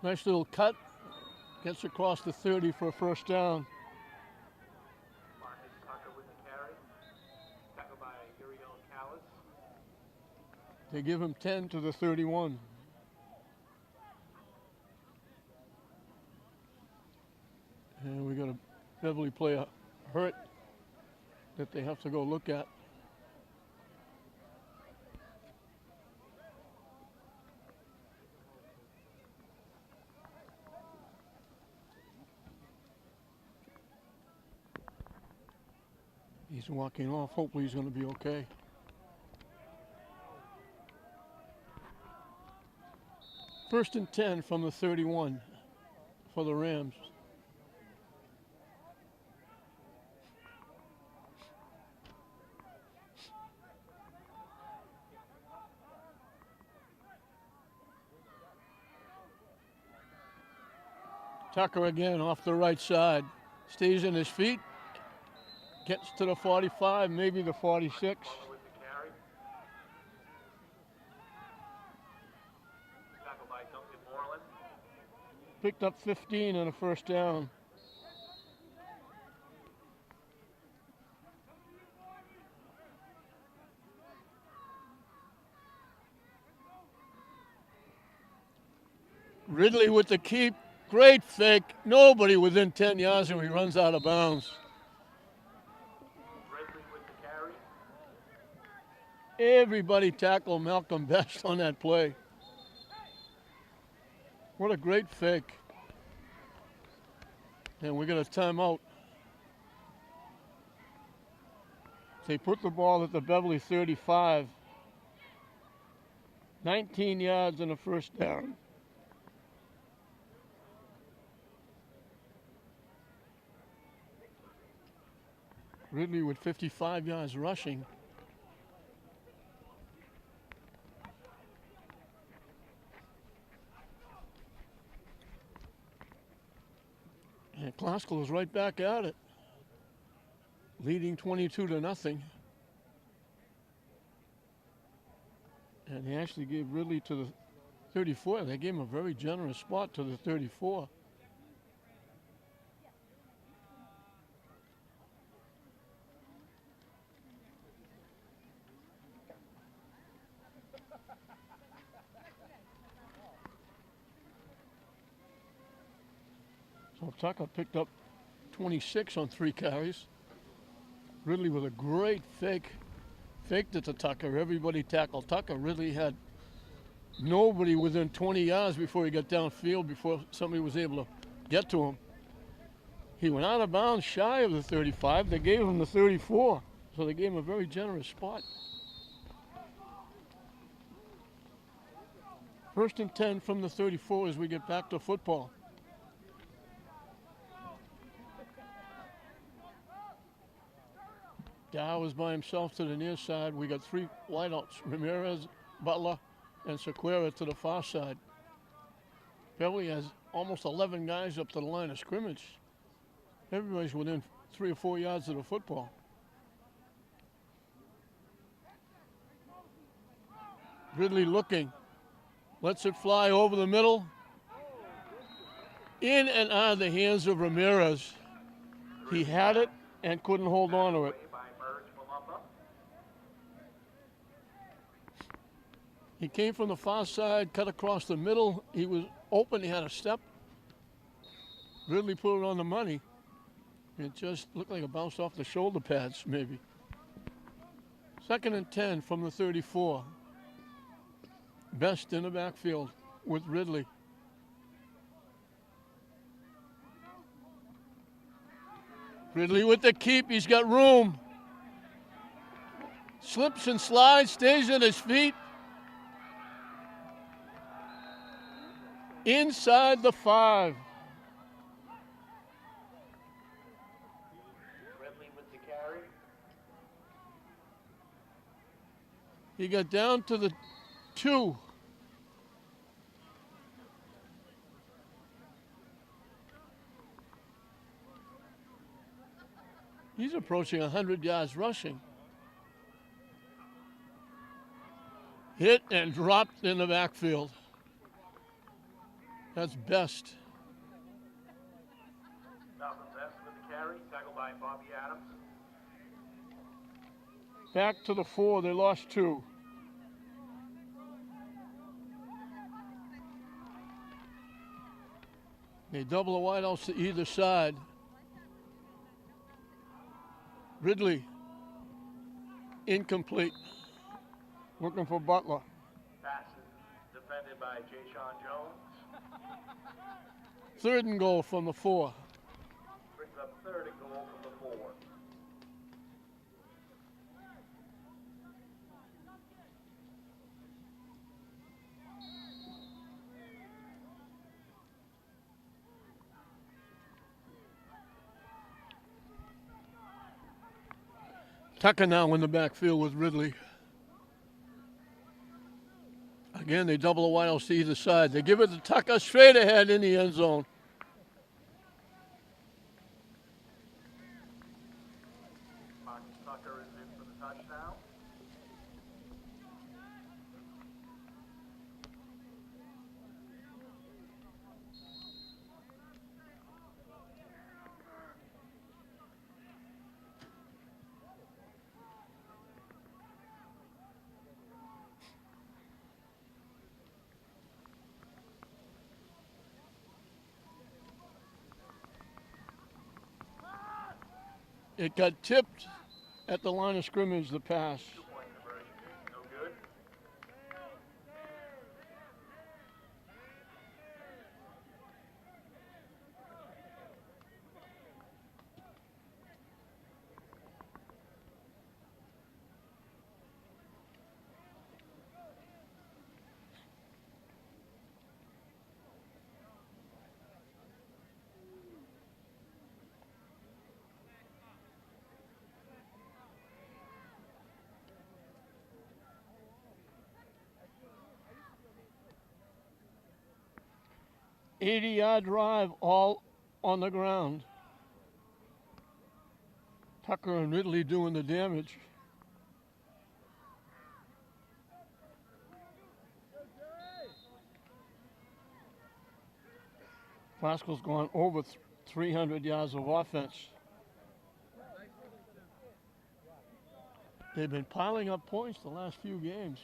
Nice little cut. Gets across the 30 for a first down. Marcus Tucker with the carry. Tackled by Uriel Callis. They give him 10 to the 31. And we got a Beverly player hurt that they have to go look at. He's walking off. Hopefully he's going to be okay. First and 10 from the 31 for the Rams. Tucker again off the right side. Stays in his feet. Gets to the 45, maybe the 46. Picked up 15 and a first down. Ridley with the keep. Great fake. Nobody within 10 yards and he runs out of bounds. Ridley with the carry. Everybody tackled Malcolm Best on that play. What a great fake. And we got a timeout. They put the ball at the Beverly 35. 19 yards and a first down. Ridley with 55 yards rushing. And Classical is right back at it, leading 22-0. And they actually gave Ridley to the 34. They gave him a very generous spot to the 34. So Tucker picked up 26 on 3 carries. Ridley with a great fake. Faked it to Tucker. Everybody tackled Tucker. Ridley had nobody within 20 yards before he got downfield, before somebody was able to get to him. He went out of bounds shy of the 35. They gave him the 34. So they gave him a very generous spot. 1st and 10 from the 34 as we get back to football. Dow is by himself to the near side. We got 3 wideouts, Ramirez, Butler, and Sequeira to the far side. Beverly has almost 11 guys up to the line of scrimmage. Everybody's within 3 or 4 yards of the football. Ridley looking, lets it fly over the middle. In and out of the hands of Ramirez. He had it and couldn't hold on to it. He came from the far side, cut across the middle. He was open, he had a step. Ridley put it on the money. It just looked like it bounced off the shoulder pads, maybe. 2nd and 10 from the 34. Best in the backfield with Ridley. Ridley with the keep, he's got room. Slips and slides, stays on his feet. Inside the 5. Ridley with the carry. He got down to the 2. He's approaching 100 yards rushing. Hit and dropped in the backfield. That's Best. Malcolm Best with the carry, tackled by Bobby Adams. Back to the 4, they lost 2. They double the wideouts to either side. Ridley, incomplete. Looking for Butler. Pass is defended by Jay Sean Jones. 3rd and goal from the 4. Brings up 3rd and goal from the 4. Tucker now in the backfield with Ridley. Again, they double the wideouts to either side. They give it to Tucker straight ahead in the end zone. Marcus Tucker is in for the touchdown. It got tipped at the line of scrimmage, the pass. 2-point conversion. No good. 80-yard drive all on the ground. Tucker and Ridley doing the damage. Classical's gone over 300 yards of offense. They've been piling up points the last few games.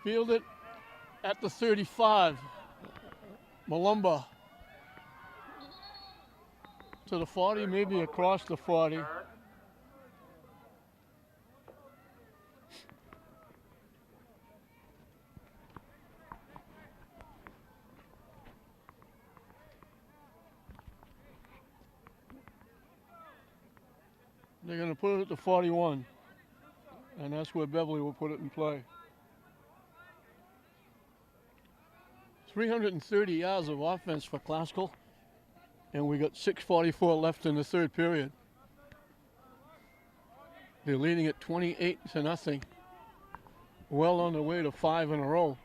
Fielded at the 35. Malumba to the 40, maybe across the 40. They're going to put it at the 41, and that's where Beverly will put it in play. 330 yards of offense for Classical, and we got 6:44 left in the third period. They're leading at 28-0. Well on their way to 5 in a row.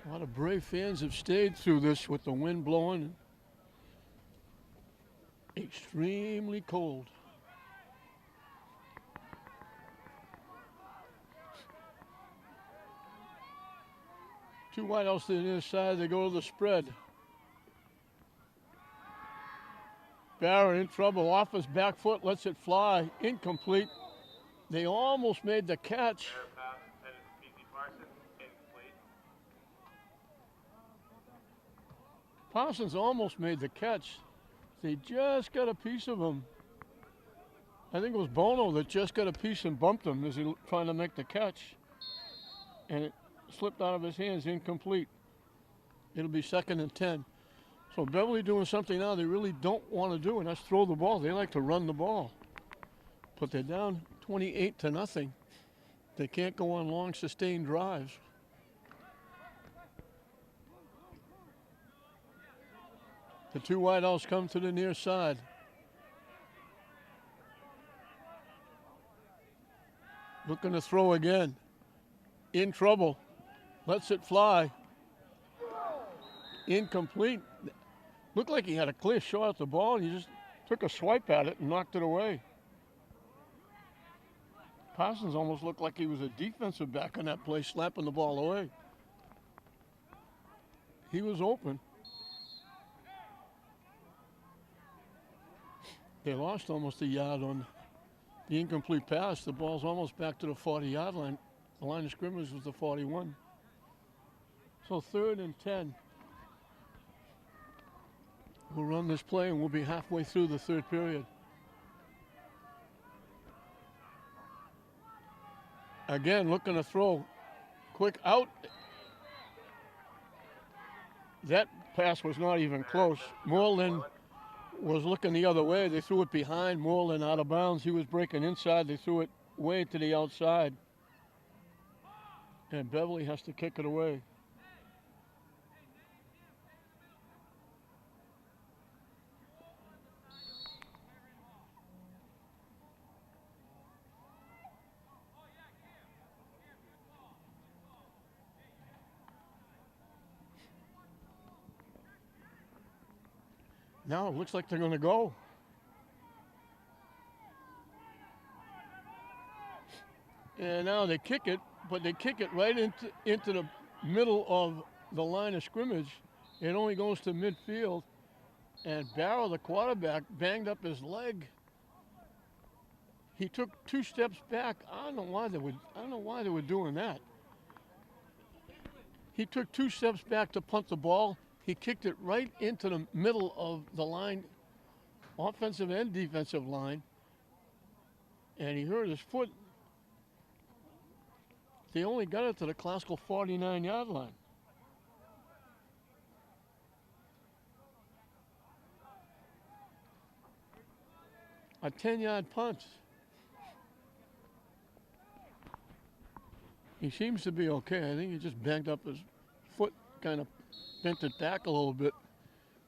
A lot of brave fans have stayed through this with the wind blowing. Extremely cold. Two wideouts to the near side, they go to the spread. Barrett in trouble, off his back foot, lets it fly, incomplete. They almost made the catch. Parsons almost made the catch. They just got a piece of him. I think it was Bono that just got a piece and bumped him as he trying to make the catch. And it slipped out of his hands, incomplete. It'll be 2nd and 10. So Beverly doing something now they really don't want to do, and that's throw the ball. They like to run the ball. But they're down 28-0. They can't go on long, sustained drives. The two wideouts come to the near side. Looking to throw again. In trouble. Lets it fly. Incomplete. Looked like he had a clear shot at the ball, and he just took a swipe at it and knocked it away. Parsons almost looked like he was a defensive back on that play, slapping the ball away. He was open. They lost almost a yard on the incomplete pass. The ball's almost back to the 40-yard line. The line of scrimmage was the 41. So 3rd and 10. We'll run this play and we'll be halfway through the third period. Again, looking to throw. Quick out. That pass was not even close. Moreland was looking the other way. They threw it behind Moreland, out of bounds. He was breaking inside. They threw it way to the outside. And Beverly has to kick it away. Now it looks like they're going to go. And now they kick it, but they kick it right into the middle of the line of scrimmage. It only goes to midfield. And Barrow, the quarterback, banged up his leg. He took 2 steps back. I don't know why they were doing that. He took 2 steps back to punt the ball. He kicked it right into the middle of the line, offensive and defensive line, and he hurt his foot. They only got it to the classical 49-yard line. A 10-yard punt. He seems to be okay. I think he just banged up his foot, kind of bent it back a little bit.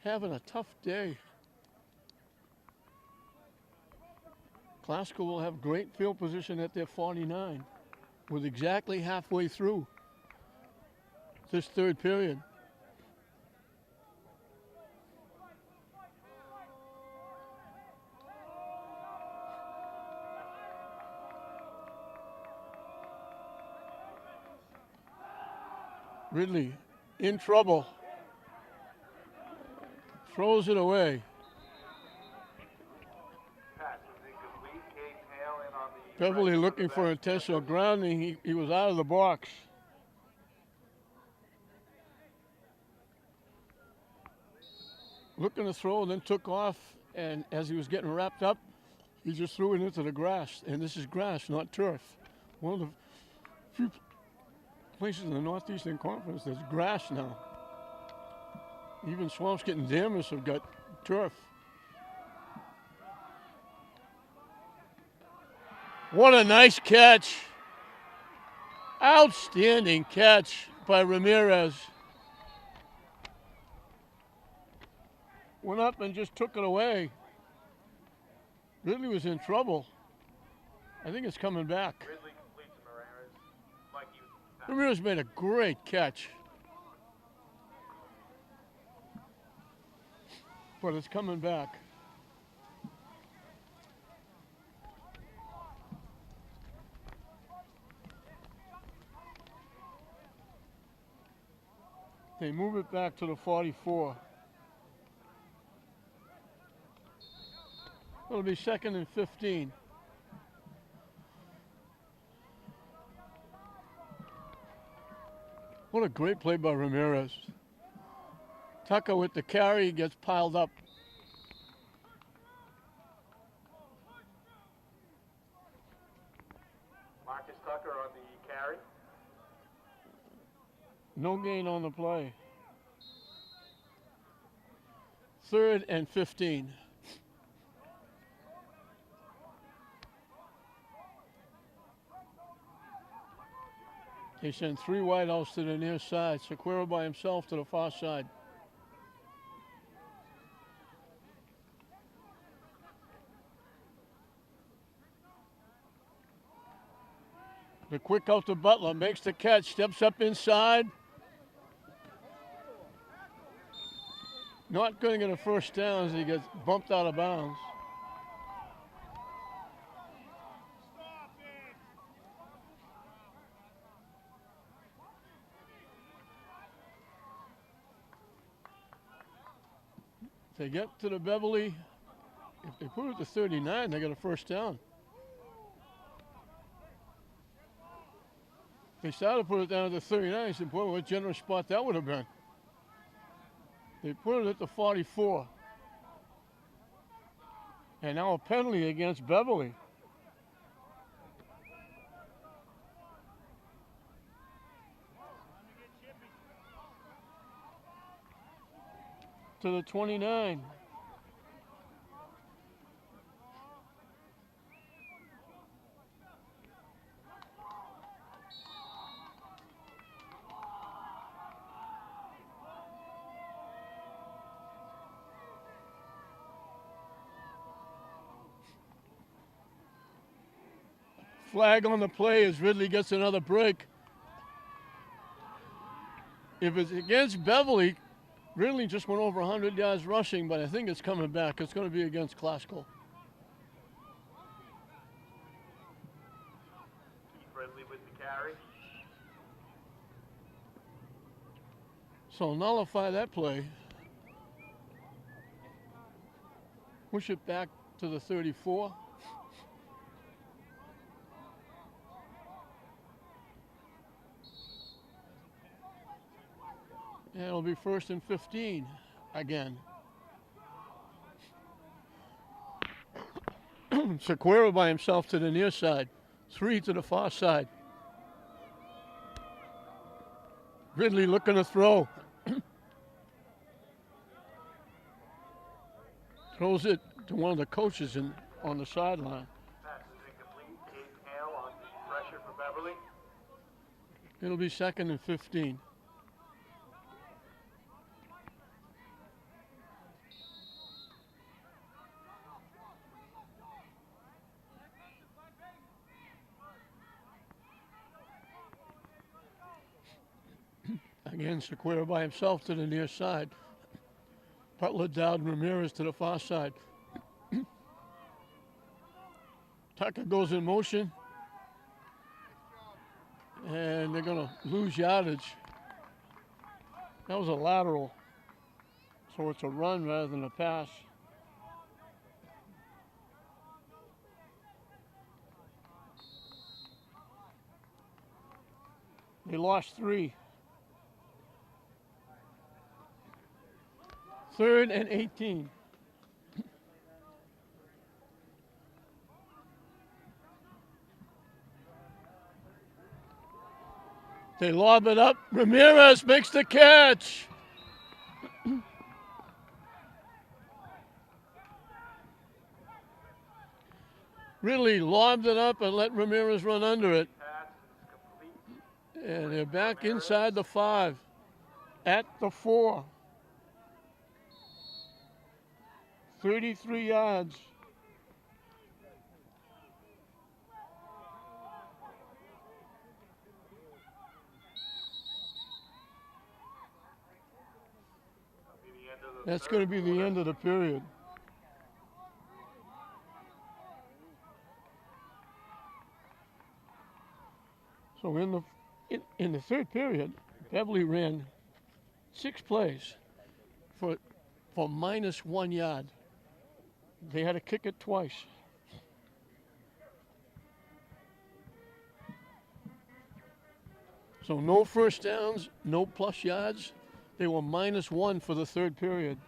Having a tough day. Glasgow will have great field position at their 49 with exactly halfway through this third period. Ridley in trouble. Throws it away. Pass was incomplete. Cade Hale in on the Beverly right looking for quarterback. intentional grounding. He was out of the box. Looking to throw, then took off, and as he was getting wrapped up, he just threw it into the grass. And this is grass, not turf. One of the few places in the Northeastern Conference that's grass now. Even Swampscott and Danvers have got turf. What a nice catch. Outstanding catch by Ramirez. Went up and just took it away. Ridley was in trouble. I think it's coming back. Ridley completes to Ramirez. Mikey with the pass. Ramirez made a great catch. But it's coming back. They move it back to the 44. It'll be 2nd and 15. What a great play by Ramirez. Tucker with the carry gets piled up. Marcus Tucker on the carry. No gain on the play. 3rd and 15. They send 3 wideouts to the near side. Sequeira by himself to the far side. The quick out to Butler, makes the catch, steps up inside. Not going to get a first down as he gets bumped out of bounds. They get to the Beverly. If they put it to 39, they got a first down. They started to put it down to 39. I said, boy, what a generous spot that would have been. They put it at the 44. And now a penalty against Beverly. To the 29. Flag on the play as Ridley gets another break. If it's against Beverly, Ridley just went over 100 yards rushing, but I think it's coming back. It's going to be against Glasgow. Ridley with the carry. So nullify that play. Push it back to the 34. And it'll be 1st and 15 again. Sequeira by himself to the near side. 3 to the far side. Ridley looking to throw. Throws it to one of the coaches on the sideline. Pass is incomplete. Cade Hale on the pressure for Beverly. It'll be 2nd and 15. Again, Sequeira by himself to the near side. Butler, Dowd, and Ramirez to the far side. Tucker goes in motion. And they're going to lose yardage. That was a lateral. So it's a run rather than a pass. They lost 3. 3rd and 18. They lob it up. Ramirez makes the catch. Ridley lobbed it up and let Ramirez run under it. And they're back inside the 5, at the 4. 33 yards. That's going to be the end of the period. So in the third period, Beverly ran 6 plays for -1 yard. They had to kick it twice. So no first downs, no plus yards. They were -1 for the third period.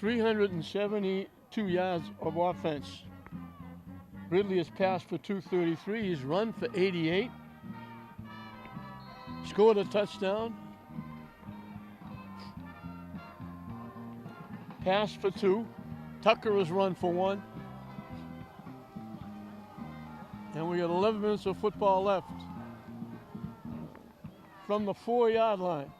.372 yards of offense. Ridley has passed for 233. He's run for 88. Scored a touchdown. Passed for 2. Tucker has run for 1. And we got 11 minutes of football left. From the 4-yard line.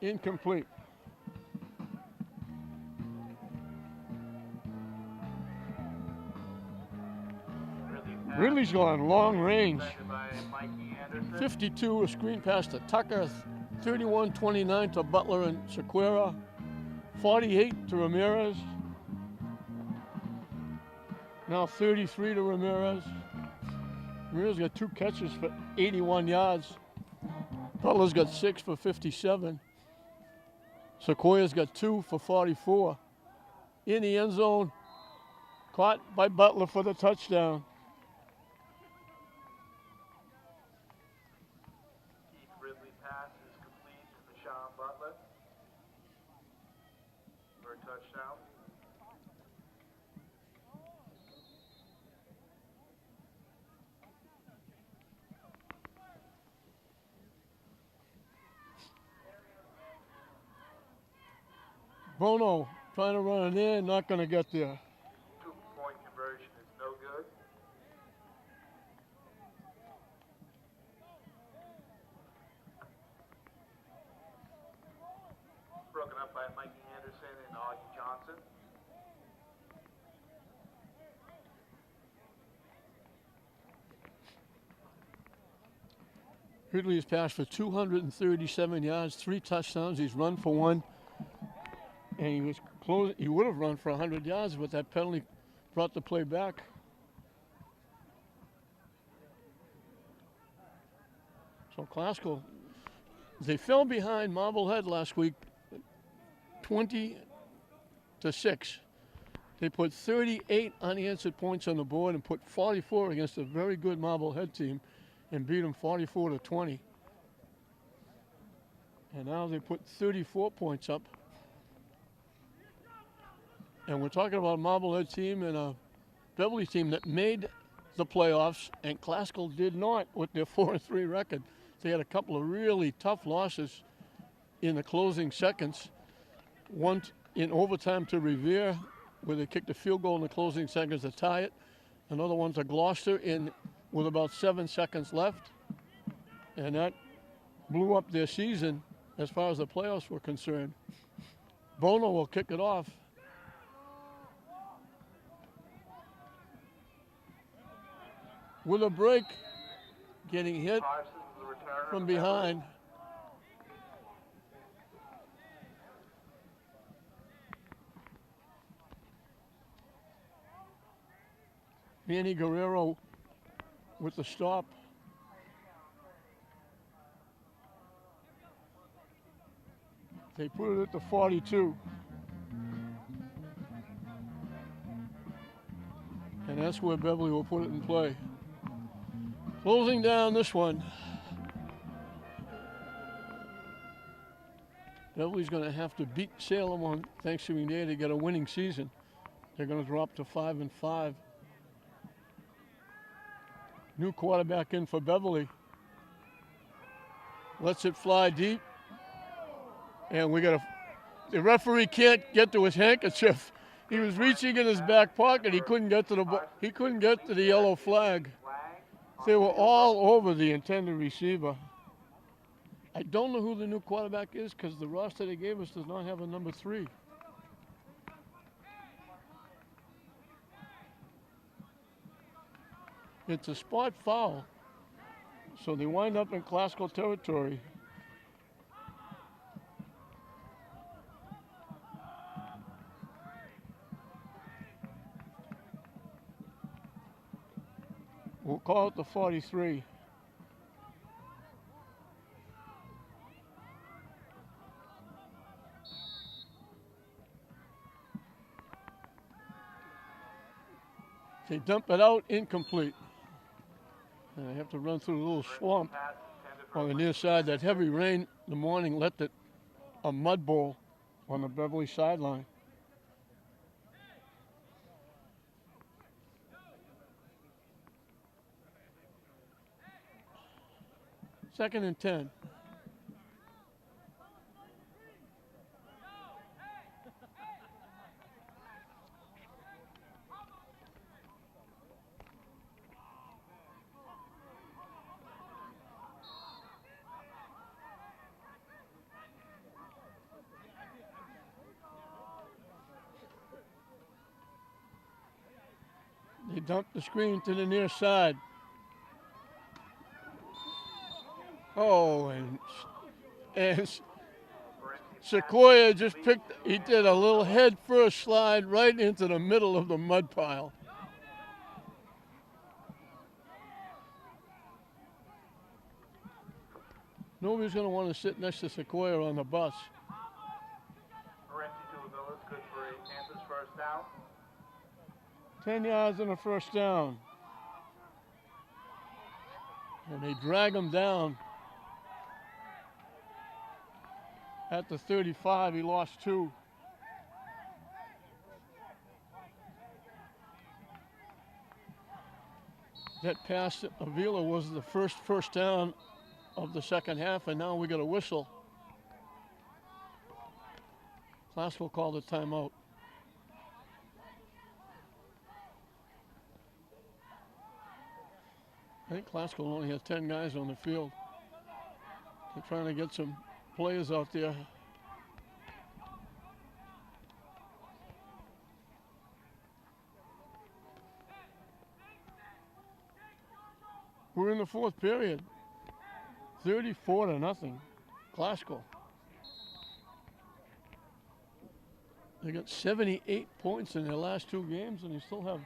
Incomplete. Ridley's gone long range. 52, a screen pass to Tucker. 31-29 to Butler and Sequeira. 48 to Ramirez. Now 33 to Ramirez. Ramirez got 2 catches for 81 yards. Butler's got 6 for 57. Sequoia's got 2 for 44. In the end zone, caught by Butler for the touchdown. Keith Ridley pass is complete to Sean Butler for a touchdown. Bono trying to run it in, not going to get there. 2-point conversion is no good. Broken up by Mikey Anderson and Augie Johnson. Ridley has passed for 237 yards, 3 touchdowns. He's run for 1. And he was close. He would have run for 100 yards, but that penalty brought the play back. So Classical, they fell behind Marblehead last week, 20-6. They put 38 unanswered points on the board and put 44 against a very good Marblehead team and beat them 44-20. And now they put 34 points up. And we're talking about a Marblehead team and a Beverly team that made the playoffs, and Classical did not with their 4-3 record. They had a couple of really tough losses in the closing seconds. One in overtime to Revere, where they kicked a field goal in the closing seconds to tie it. Another one to Gloucester with about 7 seconds left. And that blew up their season as far as the playoffs were concerned. Bono will kick it off. With a break, getting hit from behind. Manny Guerrero with the stop. They put it at the 42. And that's where Beverly will put it in play. Closing down this one. Beverly's going to have to beat Salem on Thanksgiving Day to get a winning season. They're going to drop to 5-5. New quarterback in for Beverly. Lets it fly deep. And the referee can't get to his handkerchief. He was reaching in his back pocket. He couldn't get to the yellow flag. They were all over the intended receiver. I don't know who the new quarterback is because the roster they gave us does not have a number 3. It's a spot foul, so they wind up in Classical territory. We'll call it the 43. They dump it out, incomplete. And they have to run through a little swamp on the near side. That heavy rain in the morning left it a mud bowl on the Beverly sideline. Second and 10. They dump the screen to the near side. Oh, and Sequoia just he did a little head first slide right into the middle of the mud pile. Nobody's going to want to sit next to Sequoia on the bus. Good for a Panthers first down. 10 yards and a first down. And they drag him down. At the 35, he lost 2. That pass to Avila was the first down of the second half, and now we got a whistle. Classical called a timeout. I think Classical only has 10 guys on the field. They're trying to get some players out there. We're in the fourth period. 34-0. Classical. They got 78 points in their last 2 games, and they still have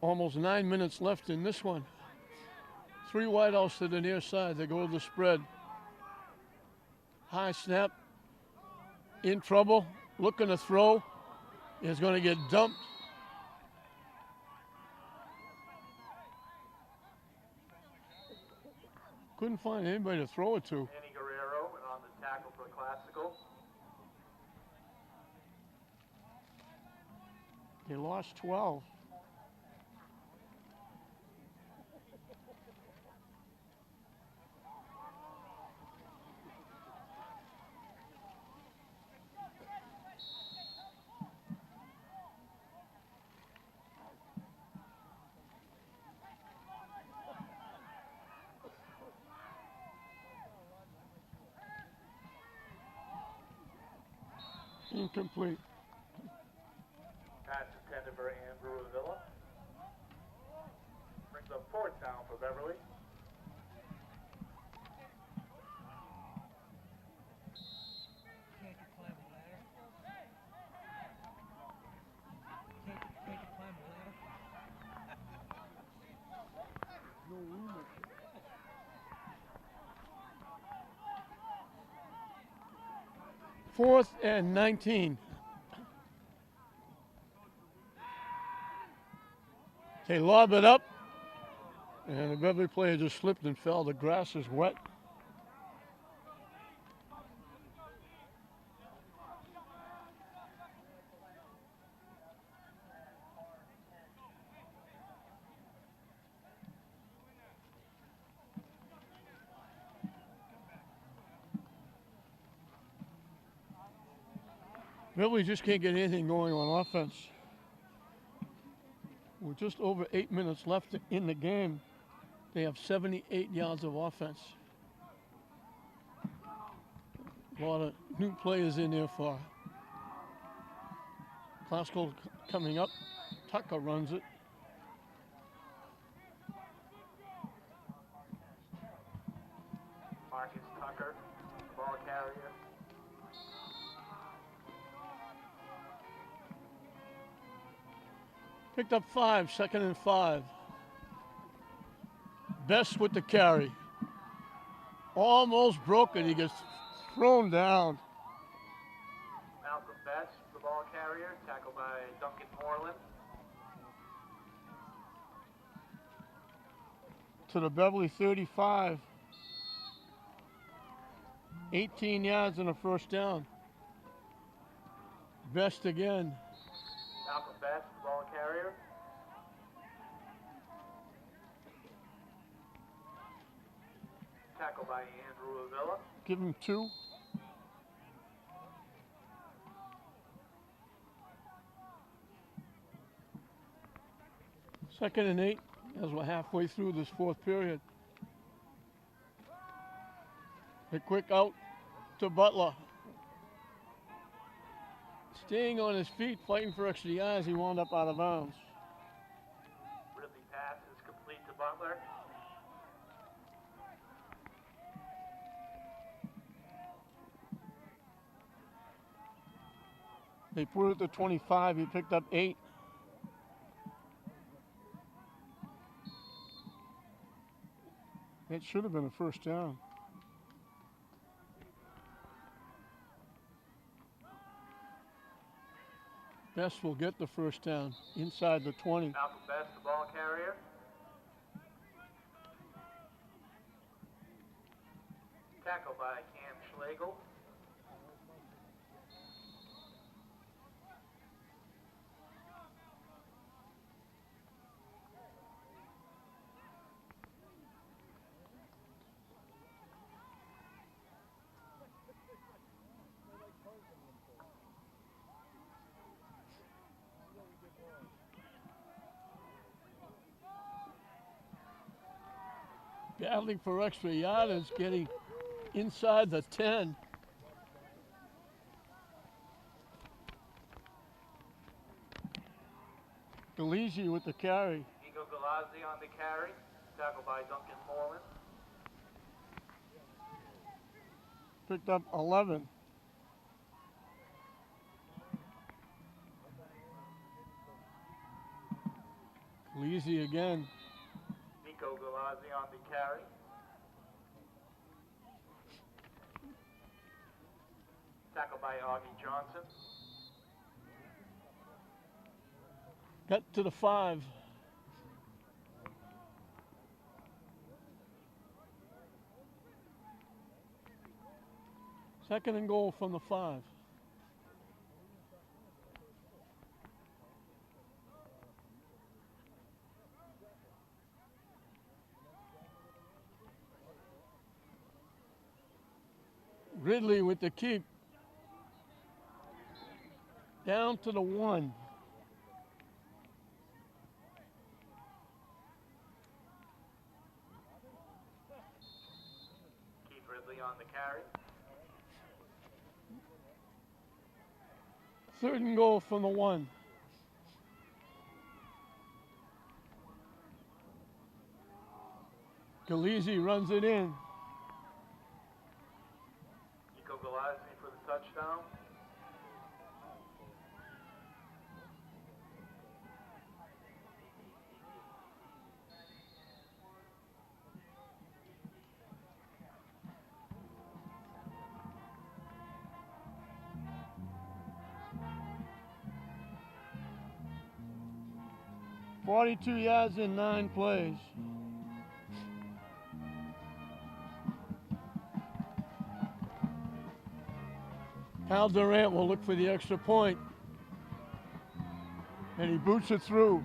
almost 9 minutes left in this one. 3 wideouts to the near side. They go to the spread. High snap, in trouble, looking to throw, is going to get dumped. Couldn't find anybody to throw it to. Andy Guerrero and on the tackle for Classical. They lost 12. Incomplete. Pass intended for Andrew Avila. Brings up fourth down for Beverly. Can't you climb a ladder? Can't you climb a ladder? No room. Fourth and 19. They lob it up, and the Beverly player just slipped and fell. The grass is wet. Beverly just can't get anything going on offense. With just over 8 minutes left in the game, they have 78 yards of offense. A lot of new players in there for Classical coming up. Tucker runs it. Marcus Tucker, ball carrier. Picked up 5, second and 5. Best with the carry. Almost broke it. He gets thrown down. Malcolm Best, the ball carrier, tackled by Duncan Moreland. To the Beverly 35. 18 yards and a first down. Best again. Malcolm Best, the ball carrier. Tackled by Andrew Avila. Give him 2. Second and 8 as we're halfway through this fourth period. A quick out to Butler. Staying on his feet, fighting for extra yards, he wound up out of bounds. Ridley pass is complete to Butler. They put it to 25, he picked up 8. It should have been a first down. Best will get the first down inside the 20. Malcolm Best, the ball carrier. Tackled by Cam Schlegel. Battling for extra yardage, getting inside the 10. Galisi with the carry. Nico Galazzi on the carry. Tackled by Duncan Moreland. Picked up 11. Galisi again. Nico Galazzi on the carry. Tackled tackle by Augie Johnson. Got to the 5. Second and goal from the 5. Ridley with the keep. Down to the 1. Keith Ridley on the carry. Third and goal from the 1. Galizzi runs it in. Nico Galazzi for the touchdown. .42 yards in 9 plays. Al Durant will look for the extra point. And he boots it through.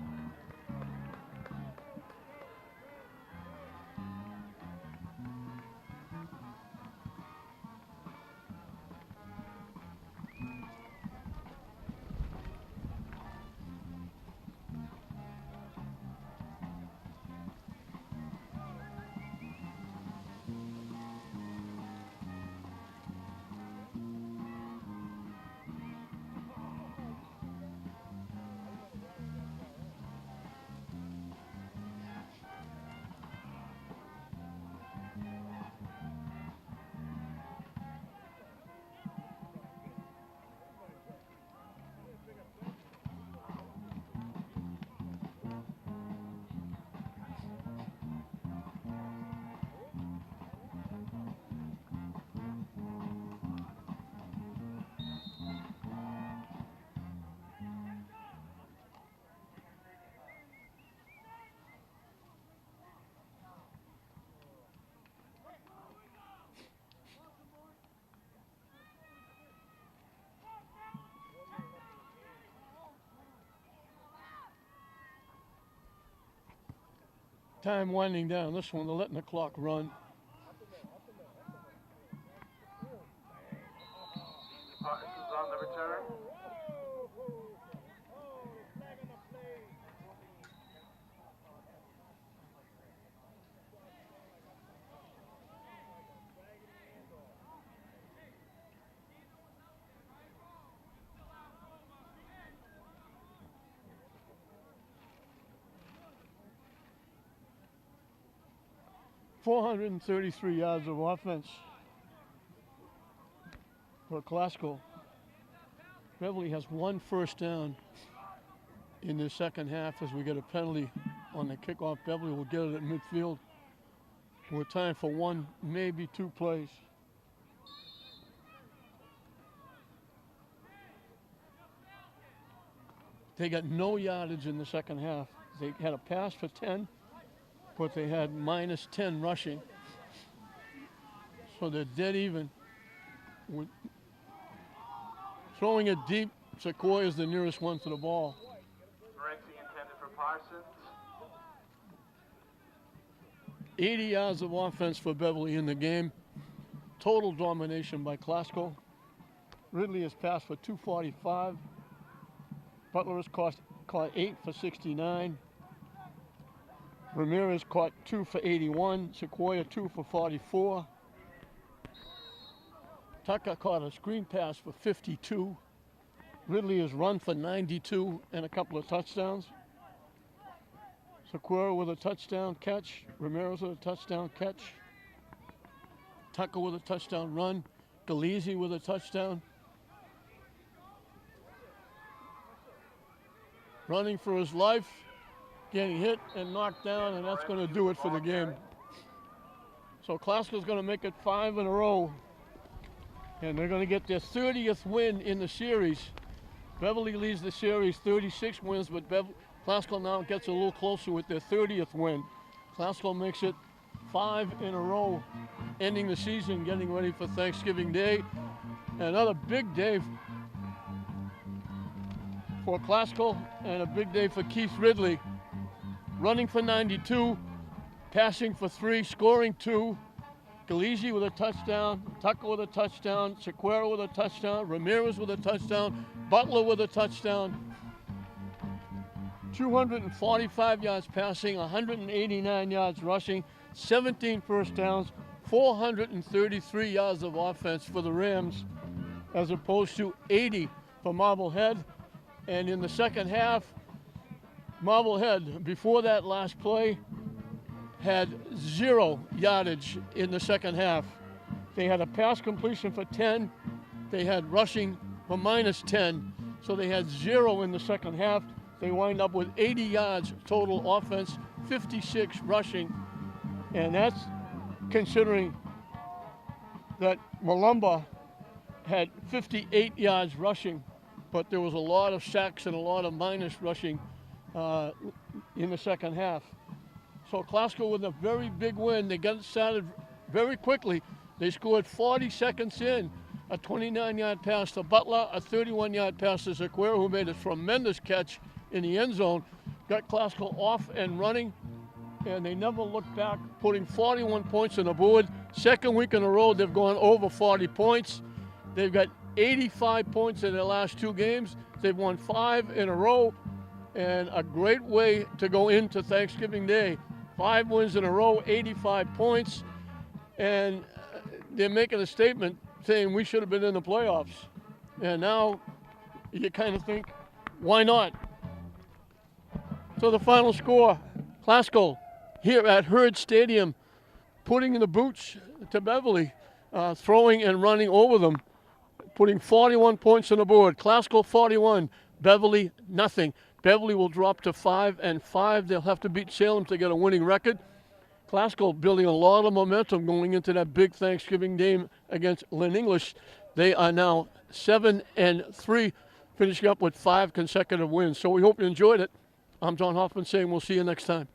Time winding down. This one, they're letting the clock run. Parsons on the return. .433 yards of offense for Glasgow. Beverly has 1 first down in the second half as we get a penalty on the kickoff. Beverly will get it at midfield with time for 1, maybe 2 plays. They got no yardage in the second half. They had a pass for 10. But they had -10 rushing. So they're dead even. With throwing it deep, Sequoia is the nearest one to the ball. Morency intended for Parsons. 80 yards of offense for Beverly in the game. Total domination by Glasgow. Ridley has passed for 245. Butler has caught 8 for 69. Ramirez caught 2 for 81. Sequoia 2 for 44. Tucker caught a screen pass for 52. Ridley has run for 92 and a couple of touchdowns. Sequoia with a touchdown catch. Ramirez with a touchdown catch. Tucker with a touchdown run. Galizzi with a touchdown. Running for his life. Getting hit and knocked down, and that's going to do it for the game. So Glasgow's going to make it 5 in a row. And they're going to get their 30th win in the series. Beverly leads the series 36 wins, but Classical now gets a little closer with their 30th win. Classical makes it 5 in a row, ending the season, getting ready for Thanksgiving Day. Another big day for Classical and a big day for Keith Ridley. Running for 92, passing for 3, scoring 2. Galizzi with a touchdown, Tucker with a touchdown, Sequeira with a touchdown, Ramirez with a touchdown, Butler with a touchdown. 245 yards passing, 189 yards rushing, 17 first downs, 433 yards of offense for the Rams, as opposed to 80 for Marblehead. And in the second half, Marblehead, before that last play, had 0 yardage in the second half. They had a pass completion for 10. They had rushing for -10. So they had 0 in the second half. They wind up with 80 yards total offense, 56 rushing. And that's considering that Malumba had 58 yards rushing, but there was a lot of sacks and a lot of minus rushing in the second half. So Classical with a very big win. They got started very quickly. They scored 40 seconds in. A 29-yard pass to Butler, a 31-yard pass to Sequeira, who made a tremendous catch in the end zone. Got Classical off and running, and they never looked back, putting 41 points on the board. Second week in a row, they've gone over 40 points. They've got 85 points in their last 2 games. They've won 5 in a row, and a great way to go into Thanksgiving Day. 5 wins in a row, 85 points, and they're making a statement saying we should have been in the playoffs. And now you kind of think, why not? So the final score, Classical here at Herd Stadium, putting in the boots to Beverly, throwing and running over them, putting 41 points on the board. Classical 41, Beverly nothing. Beverly will drop to 5-5. They'll have to beat Salem to get a winning record. Classical building a lot of momentum going into that big Thanksgiving game against Lynn English. They are now 7-3, finishing up with 5 consecutive wins. So we hope you enjoyed it. I'm John Hoffman saying we'll see you next time.